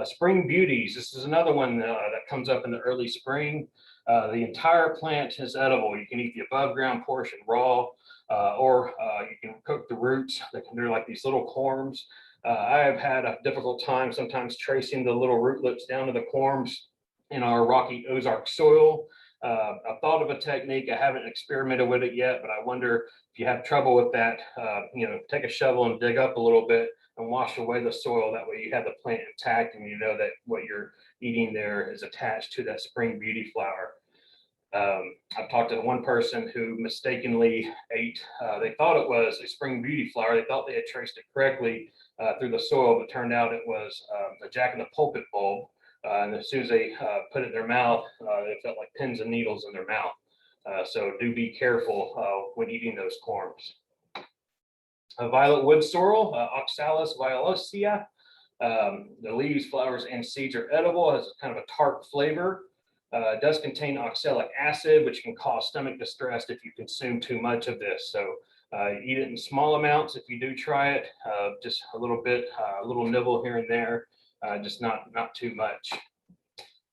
Spring beauties. This is another one that comes up in the early spring. The entire plant is edible. You can eat the above ground portion raw, or you can cook the roots. They're like these little corms. I have had a difficult time sometimes tracing the little rootlets down to the corms in our rocky Ozarks soil. I've thought of a technique. I haven't experimented with it yet, but I wonder if you have trouble with that, take a shovel and dig up a little bit and wash away the soil. That way you have the plant intact and you know that what you're eating there is attached to that spring beauty flower. I've talked to one person who mistakenly ate, they thought it was a spring beauty flower. They thought they had traced it correctly through the soil, but turned out it was a Jack in the Pulpit bulb. And as soon as they put it in their mouth, it felt like pins and needles in their mouth. So do be careful when eating those corms. Violet wood sorrel, Oxalis violacea. The leaves, flowers, and seeds are edible. It has kind of a tart flavor. It does contain oxalic acid, which can cause stomach distress if you consume too much of this. So eat it in small amounts if you do try it. Just a little bit, a little nibble here and there, just not too much.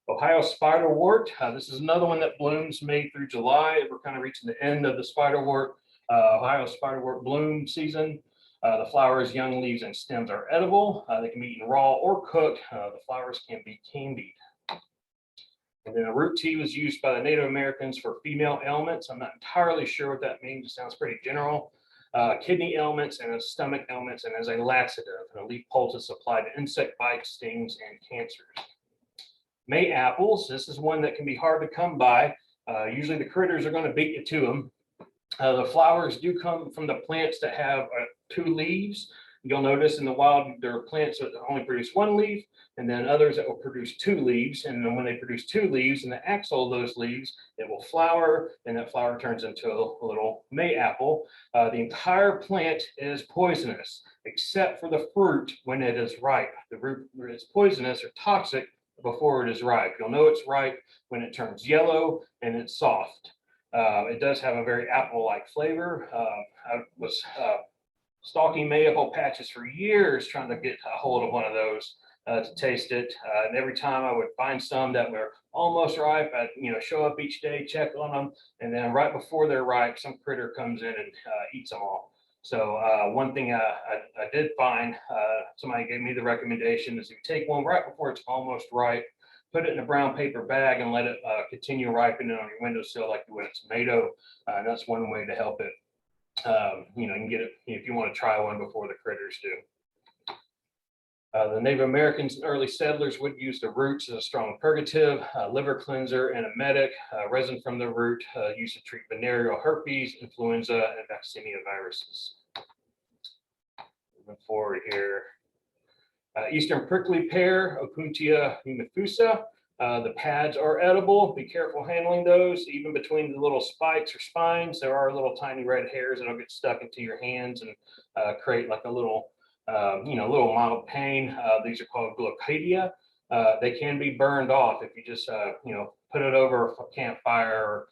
Ohio spiderwort. This is another one that blooms May through July. We're kind of reaching the end of the spiderwort, Ohio spiderwort bloom season. The flowers, young leaves, and stems are edible. They can be eaten raw or cooked. The flowers can be candied. And then a root tea was used by the Native Americans for female ailments. I'm not entirely sure what that means. It sounds pretty general. Kidney ailments and stomach ailments, and as a laxative. And a leaf poultice applied to insect bites, stings, and cancers. May apples. This is one that can be hard to come by. Usually the critters are going to beat you to them. The flowers do come from the plants that have 2 leaves. You'll notice in the wild there are plants that only produce 1 leaf, and then others that will produce 2 leaves. And then when they produce 2 leaves, in the axil of those leaves, it will flower, and that flower turns into a little May apple. The entire plant is poisonous, except for the fruit when it is ripe. The fruit is poisonous or toxic before it is ripe. You'll know it's ripe when it turns yellow and it's soft. It does have a very apple-like flavor. I was stalking mayapple patches for years trying to get a hold of one of those to taste it. And every time I would find some that were almost ripe, I'd show up each day, check on them, and then right before they're ripe, some critter comes in and eats them all. So one thing I did find, somebody gave me the recommendation, is if you take one right before it's almost ripe, put it in a brown paper bag and let it continue ripening on your windowsill like you would a tomato. And that's one way to help it. You can get it if you want to try one before the critters do. The Native Americans and early settlers would use the roots as a strong purgative, liver cleanser, and emetic. Resin from the root used to treat venereal herpes, influenza, and vaccinia viruses. Moving forward here. Eastern prickly pear, Opuntia humifusa. The pads are edible. Be careful handling those. Even between the little spikes or spines, there are little tiny red hairs that'll get stuck into your hands and create like a little, little mild pain. These are called glaucodia. They can be burned off if you just, put it over a campfire, or,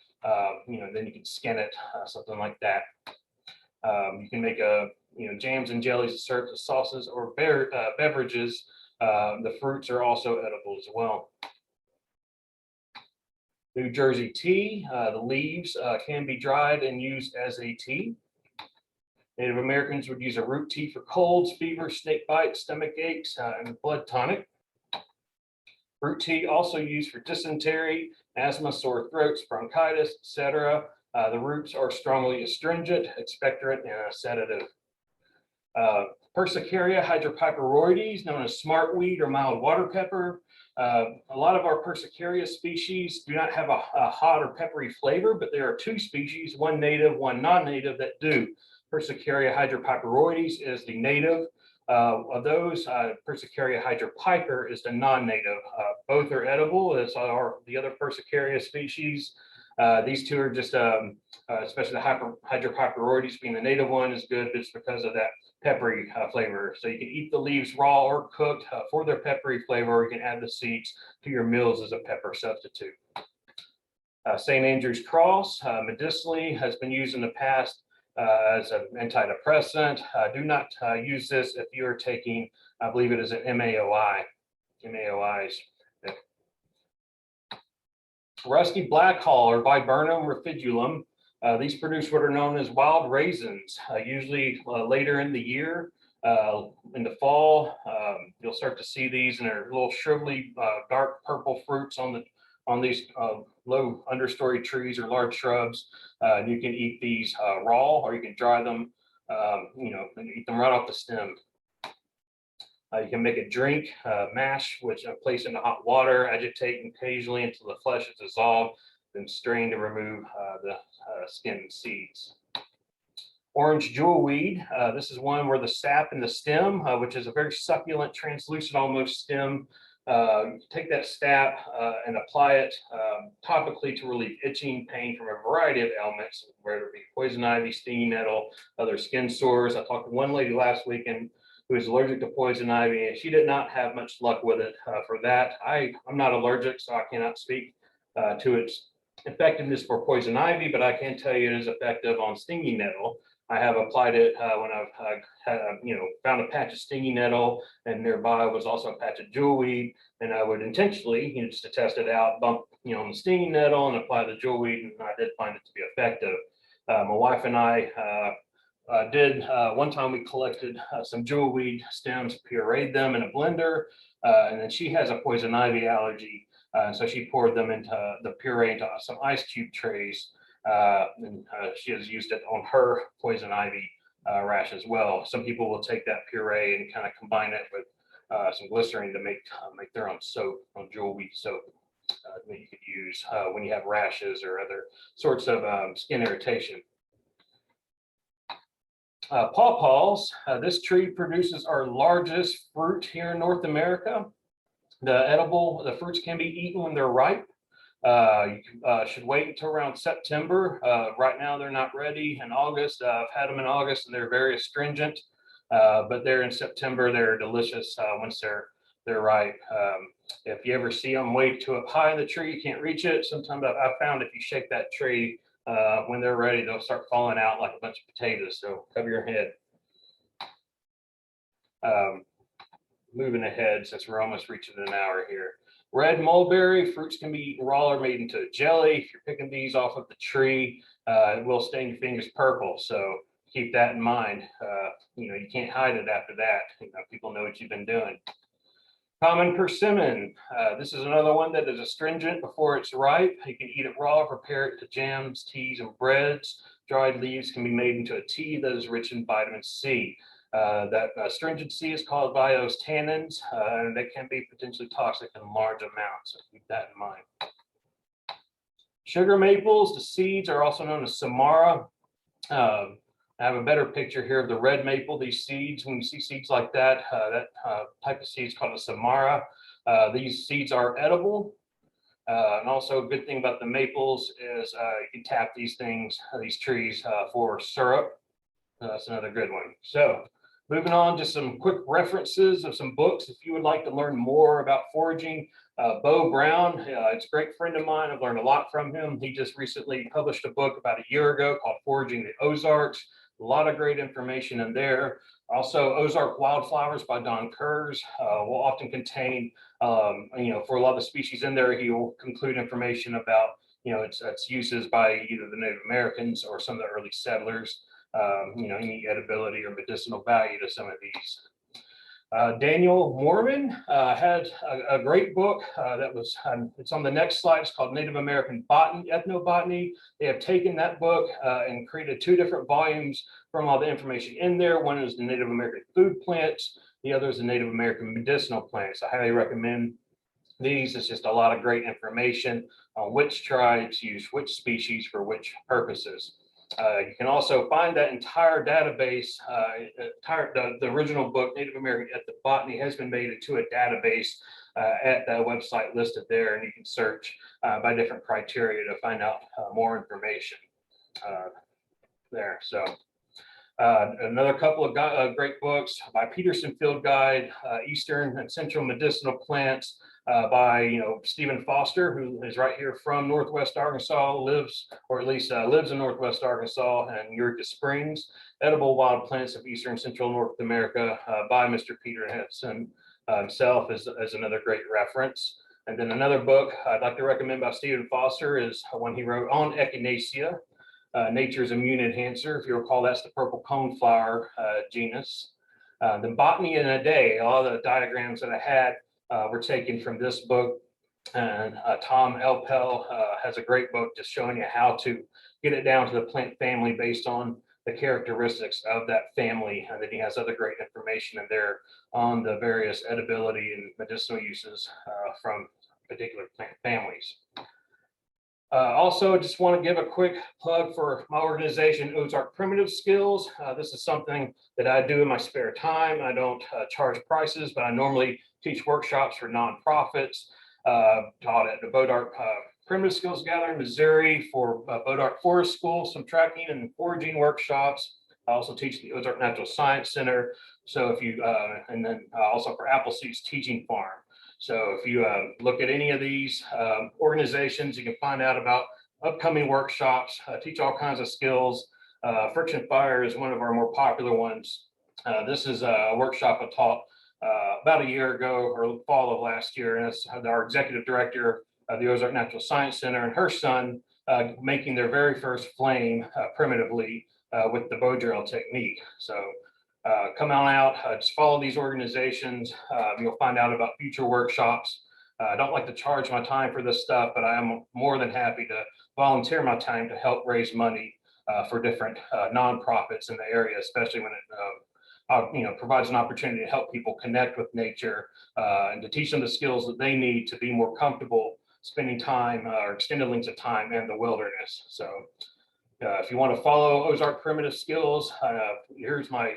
then you can skin it, something like that. You can make jams and jellies to serve as sauces or beverages. The fruits are also edible as well. New Jersey tea, the leaves can be dried and used as a tea. Native Americans would use a root tea for colds, fever, snake bites, stomach aches, and blood tonic. Root tea also used for dysentery, asthma, sore throats, bronchitis, etc. The roots are strongly astringent, expectorant, and a sedative. Persicaria hydropyperoides, known as smartweed or mild water pepper. A lot of our Persicaria species do not have a hot or peppery flavor, but there are 2 species, one native, one non-native, that do. Persicaria hydropyperoides is the native. Of those, Persicaria hydropiper is the non-native. Both are edible, as are the other Persicaria species. These 2 are just, especially the hydropyperoides being the native one is good just because of that peppery flavor. So you can eat the leaves raw or cooked for their peppery flavor, or you can add the seeds to your meals as a pepper substitute. St. Andrew's cross, medicinally, has been used in the past as an antidepressant. Do not use this if you are taking, I believe it is an MAOIs. Rusty blackhaw or Viburnum rufidulum. These produce what are known as wild raisins, usually later in the year. In the fall, you'll start to see these, and they're little shrivelly, dark purple fruits on these low understory trees or large shrubs. You can eat these raw, or you can dry them, and eat them right off the stem. You can make a drink, mash, which place into hot water, agitate occasionally until the flesh is dissolved, then strain to remove the skin and seeds. Orange jewelweed. This is one where the sap in the stem, which is a very succulent, translucent almost stem, Take that sap and apply it topically to relieve itching, pain from a variety of ailments, whether it be poison ivy, stinging nettle, other skin sores. I talked to one lady last weekend who is allergic to poison ivy, and she did not have much luck with it. For that, I'm not allergic, so I cannot speak to its effectiveness for poison ivy, but I can tell you it is effective on stinging nettle. I have applied it when I've found a patch of stinging nettle, and nearby was also a patch of jewelweed, and I would intentionally, just to test it out, bump, on the stinging nettle and apply the jewelweed, and I did find it to be effective. My wife and I did one time we collected some jewelweed stems, pureed them in a blender, and then she has a poison ivy allergy, so she poured them into the puree into some ice cube trays. And she has used it on her poison ivy rash as well. Some people will take that puree and kind of combine it with some glycerin to make their own soap, on jewelweed soap that you could use when you have rashes or other sorts of skin irritation. Pawpaws. This tree produces our largest fruit here in North America. The fruits can be eaten when they're ripe. You should wait until around September. Right now, they're not ready. In August, I've had them in August, and they're very astringent. But they're in September. They're delicious once they're ripe. If you ever see them way too up high in the tree, you can't reach it. Sometimes I've found if you shake that tree when they're ready, they'll start falling out like a bunch of potatoes. So cover your head. Moving ahead, since we're almost reaching an hour here. Red mulberry fruits can be eaten raw or made into a jelly. If you're picking these off of the tree, it will stain your fingers purple. So keep that in mind. You can't hide it after that. People know what you've been doing. Common persimmon. This is another one that is astringent before it's ripe. You can eat it raw or prepare it to jams, teas, and breads. Dried leaves can be made into a tea that is rich in vitamin C. That astringency is called by those tannins, and they can be potentially toxic in large amounts. So keep that in mind. Sugar maples, the seeds are also known as samara. I have a better picture here of the red maple. These seeds, when you see seeds like that, that type of seed is called a samara. These seeds are edible. And also a good thing about the maples is you can tap these trees for syrup. That's another good one. So moving on to some quick references of some books. If you would like to learn more about foraging, Bo Brown, it's a great friend of mine. I've learned a lot from him. He just recently published a book about a year ago called Foraging the Ozarks. A lot of great information in there. Also, Ozark Wildflowers by Don Kurz will often contain, for a lot of the species in there, he will include information about, its uses by either the Native Americans or some of the early settlers. Any edibility or medicinal value to some of these. Daniel Mormon had a great book that was, it's on the next slide. It's called Native American Botany, Ethnobotany. They have taken that book and created two different volumes from all the information in there. One is the Native American food plants. The other is the Native American medicinal plants. I highly recommend these. It's just a lot of great information on which tribes use which species for which purposes. You can also find that entire database. The original book, Native American Ethnobotany, has been made into a database at the website listed there, and you can search by different criteria to find out more information there. So another couple of great books by Peterson Field Guide, Eastern and Central Medicinal Plants, by Stephen Foster, who is right here from Northwest Arkansas, lives in Northwest Arkansas and Eureka Springs. Edible Wild Plants of Eastern Central North America by Mr. Peter Henson himself is another great reference. And then another book I'd like to recommend by Stephen Foster is one he wrote on Echinacea, Nature's Immune Enhancer. If you recall, that's the purple coneflower genus. Then Botany in a Day, all the diagrams that I had were taken from this book, and Tom Elpel has a great book just showing you how to get it down to the plant family based on the characteristics of that family, and then he has other great information in there on the various edibility and medicinal uses from particular plant families. Also, just want to give a quick plug for my organization, Ozark Primitive Skills. This is something that I do in my spare time. I don't charge prices, but I normally teach workshops for nonprofits, taught at the Bodart Primitive Skills Gathering, Missouri for Bodart Forest School, some tracking and foraging workshops. I also teach the Ozark Natural Science Center. So if you, and then also for Appleseed's Teaching Farm. So if you look at any of these organizations, you can find out about upcoming workshops, teach all kinds of skills. Friction Fire is one of our more popular ones. This is a workshop I taught about a year ago or fall of last year, and it's our executive director of the Ozark Natural Science Center and her son making their very first flame primitively with the bow drill technique. So come on out, just follow these organizations. You'll find out about future workshops. I don't like to charge my time for this stuff, but I am more than happy to volunteer my time to help raise money for different nonprofits in the area, especially when it provides an opportunity to help people connect with nature and to teach them the skills that they need to be more comfortable spending time or extended lengths of time in the wilderness. So if you want to follow Ozark Primitive Skills, here's my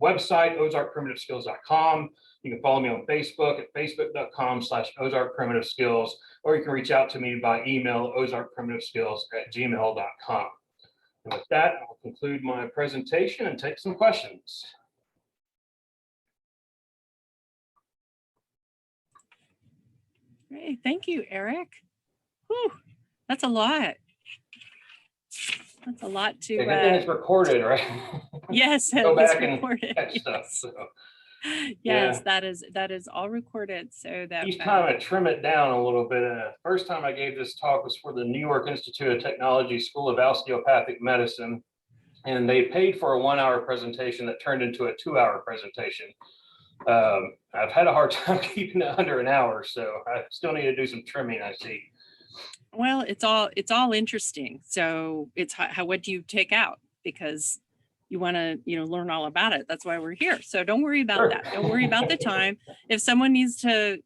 website, ozarkprimitiveskills.com. You can follow me on Facebook at facebook.com/ozarkprimitiveskills, or you can reach out to me by email, ozarkprimitiveskills@gmail.com. And with that, I'll conclude my presentation and take some questions. Great, thank you, Eric. Whew, that's a lot. That's a lot to. Everything is recorded, right? Yes, Go back recorded. and catch stuff. So. Yes, yeah. that is all recorded. So that each time I trim it down a little bit. First time I gave this talk was for the New York Institute of Technology School of Osteopathic Medicine, and they paid for a 1-hour presentation that turned into a 2-hour presentation. I've had a hard time keeping it under an hour, so I still need to do some trimming, I see. Well, it's all interesting. So it's what do you take out, because you want to learn all about it. That's why we're here. So don't worry about that. Don't worry about the time. If someone needs to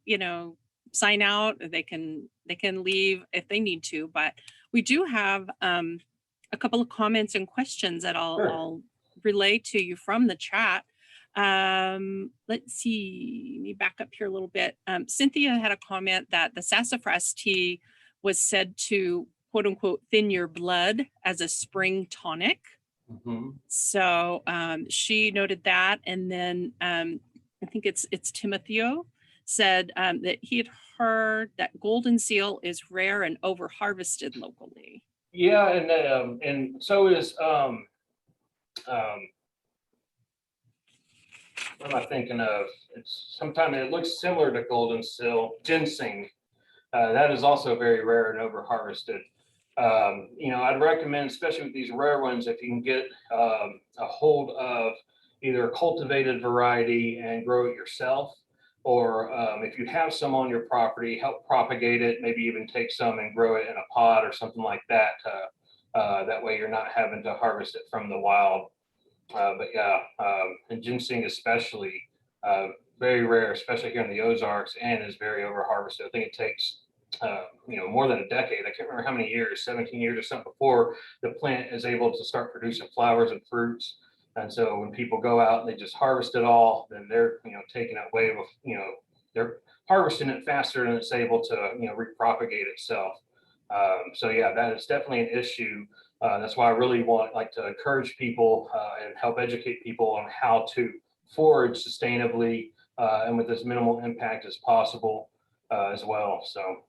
sign out, they can leave if they need to. But we do have a couple of comments and questions that I'll relay to you from the chat. Let's see, let me back up here a little bit. Cynthia had a comment that the sassafras tea was said to, quote unquote, thin your blood as a spring tonic. Mm-hmm. So she noted that. And then I think it's Timotheo said that he had heard that golden seal is rare and over harvested locally. Yeah, and so is what am I thinking of? Sometimes it looks similar to golden seal, ginseng. That is also very rare and over harvested. I'd recommend, especially with these rare ones, if you can get a hold of either a cultivated variety and grow it yourself, or if you have some on your property, help propagate it, maybe even take some and grow it in a pot or something like that. That way you're not having to harvest it from the wild. But yeah, and ginseng especially, very rare, especially here in the Ozarks, and is very over harvested. I think it takes more than a decade. I can't remember how many years, 17 years or something, before the plant is able to start producing flowers and fruits. And so when people go out and they just harvest it all, then they're taking it away with they're harvesting it faster than it's able to repropagate itself. So yeah, that is definitely an issue. That's why I really like to encourage people and help educate people on how to forage sustainably and with as minimal impact as possible as well. So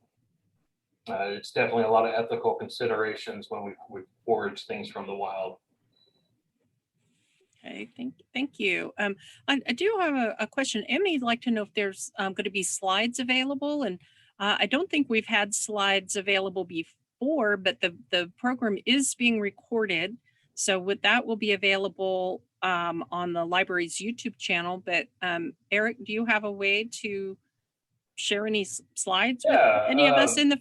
it's definitely a lot of ethical considerations when we forage things from the wild. Okay, thank you. I do have a question. Emmy'd like to know if there's going to be slides available, and I don't think we've had slides available before, but the program is being recorded, so that will be available on the library's YouTube channel. But Eric, do you have a way to share any slides with any of us in the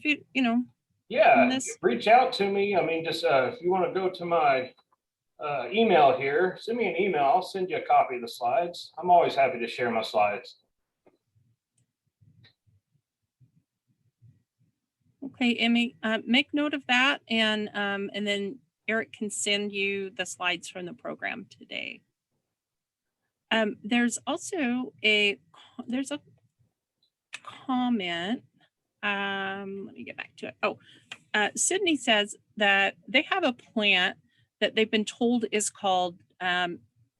yeah, reach out to me. I mean, just if you want to go to my email here, send me an email. I'll send you a copy of the slides. I'm always happy to share my slides. Okay, Emmy, make note of that, and then Eric can send you the slides from the program today. There's also a comment. Let me get back to it. Oh, Sydney says that they have a plant that they've been told is called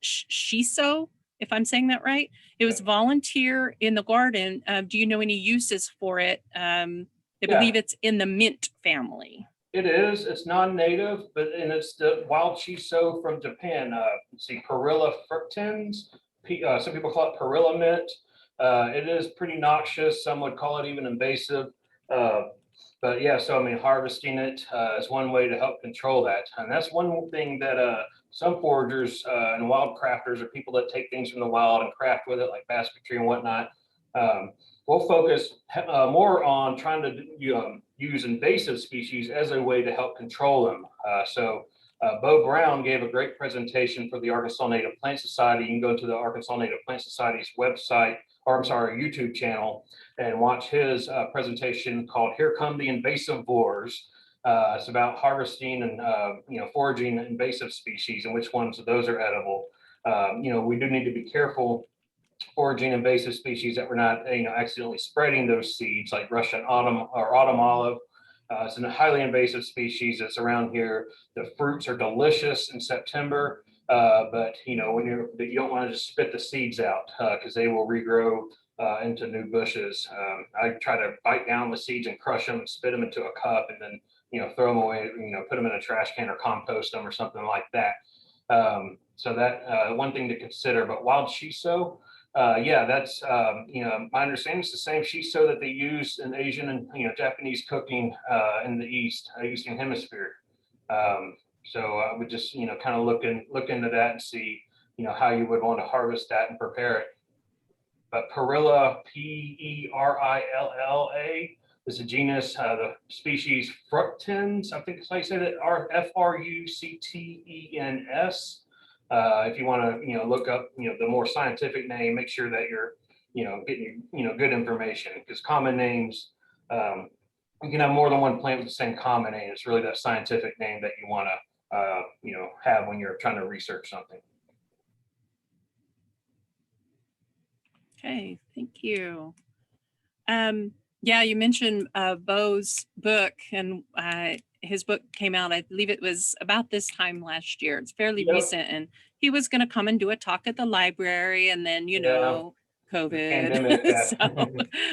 shiso, if I'm saying that right. It was volunteer in the garden. Do you know any uses for it? They believe it's in the mint family. It is. It's non-native, and it's the wild shiso from Japan. Let's see, Perilla fructans. Some people call it Perilla mint. It is pretty noxious. Some would call it even invasive. But yeah, so I mean, harvesting it is one way to help control that. And that's one thing that some foragers and wild crafters, or people that take things from the wild and craft with it, like basketry and whatnot, we'll focus more on trying to use invasive species as a way to help control them. Bo Brown gave a great presentation for the Arkansas Native Plant Society. You can go to the Arkansas Native Plant Society's website, or I'm sorry, YouTube channel, and watch his presentation called "Here Come the Invasive Boars." It's about harvesting and foraging invasive species and which ones of those are edible. We do need to be careful foraging invasive species that we're not accidentally spreading those seeds, like Russian autumn or autumn olive. It's a highly invasive species that's around here. The fruits are delicious in September, but you don't want to just spit the seeds out because they will regrow into new bushes. I try to bite down the seeds and crush them and spit them into a cup, and then throw them away. Put them in a trash can or compost them or something like that. So that one thing to consider. But wild shiso. That's my understanding is the same shiso that they use in Asian and Japanese cooking in the Eastern Hemisphere. So I would just kind of look into that and see how you would want to harvest that and prepare it. But Perilla, Perilla, is a genus. The species fructans, I think that's how you say that, Fructens. If you want to look up the more scientific name, make sure that you're getting good information, because common names, you can have more than one plant with the same common name. It's really that scientific name that you want to have when you're trying to research something. Okay, thank you. Yeah, you mentioned Bo's book, and his book came out, I believe it was about this time last year. It's fairly recent, and he was going to come and do a talk at the library, and then COVID. So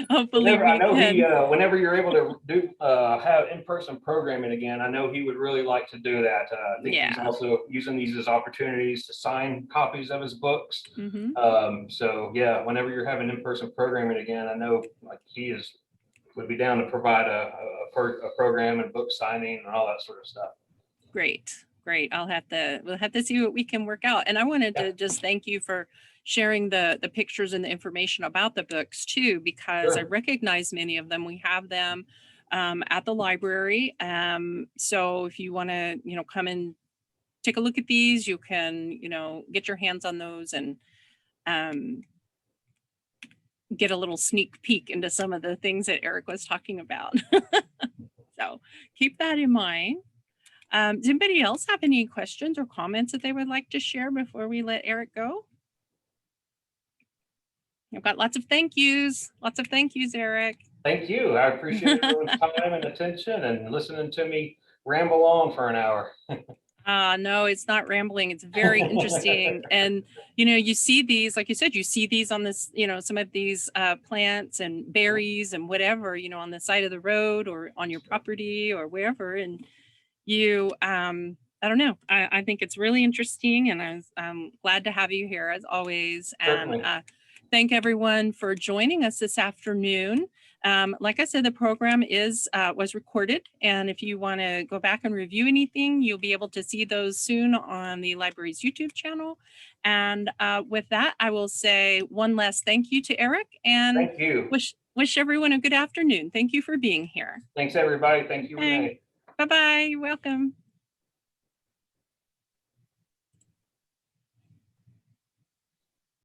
hopefully whenever you're able to do have in-person programming again, I know he would really like to do that. I think he's also using these as opportunities to sign copies of his books. So yeah, whenever you're having in-person programming again, I know he would be down to provide a program and book signing and all that sort of stuff. Great. We'll have to see what we can work out. And I wanted to just thank you for sharing the pictures and the information about the books too, because I recognize many of them. We have them at the library. So if you want to, come and take a look at these, you can, get your hands on those and get a little sneak peek into some of the things that Eric was talking about. So keep that in mind. Does anybody else have any questions or comments that they would like to share before we let Eric go? I've got lots of thank yous. Eric. Thank you. I appreciate everyone's time and attention and listening to me ramble on for an hour. No, it's not rambling. It's very interesting. And, you see these, like you said, you see these on this, some of these plants and berries and whatever, on the side of the road or on your property or wherever. And I don't know. I think it's really interesting, and I'm glad to have you here as always. And thank everyone for joining us this afternoon. Like I said, the program was recorded, and if you want to go back and review anything, you'll be able to see those soon on the library's YouTube channel. And with that, I will say one last thank you to Eric, and thank you. Wish everyone a good afternoon. Thank you for being here. Thanks, everybody. Thank you, Renee. Bye-bye. You're welcome.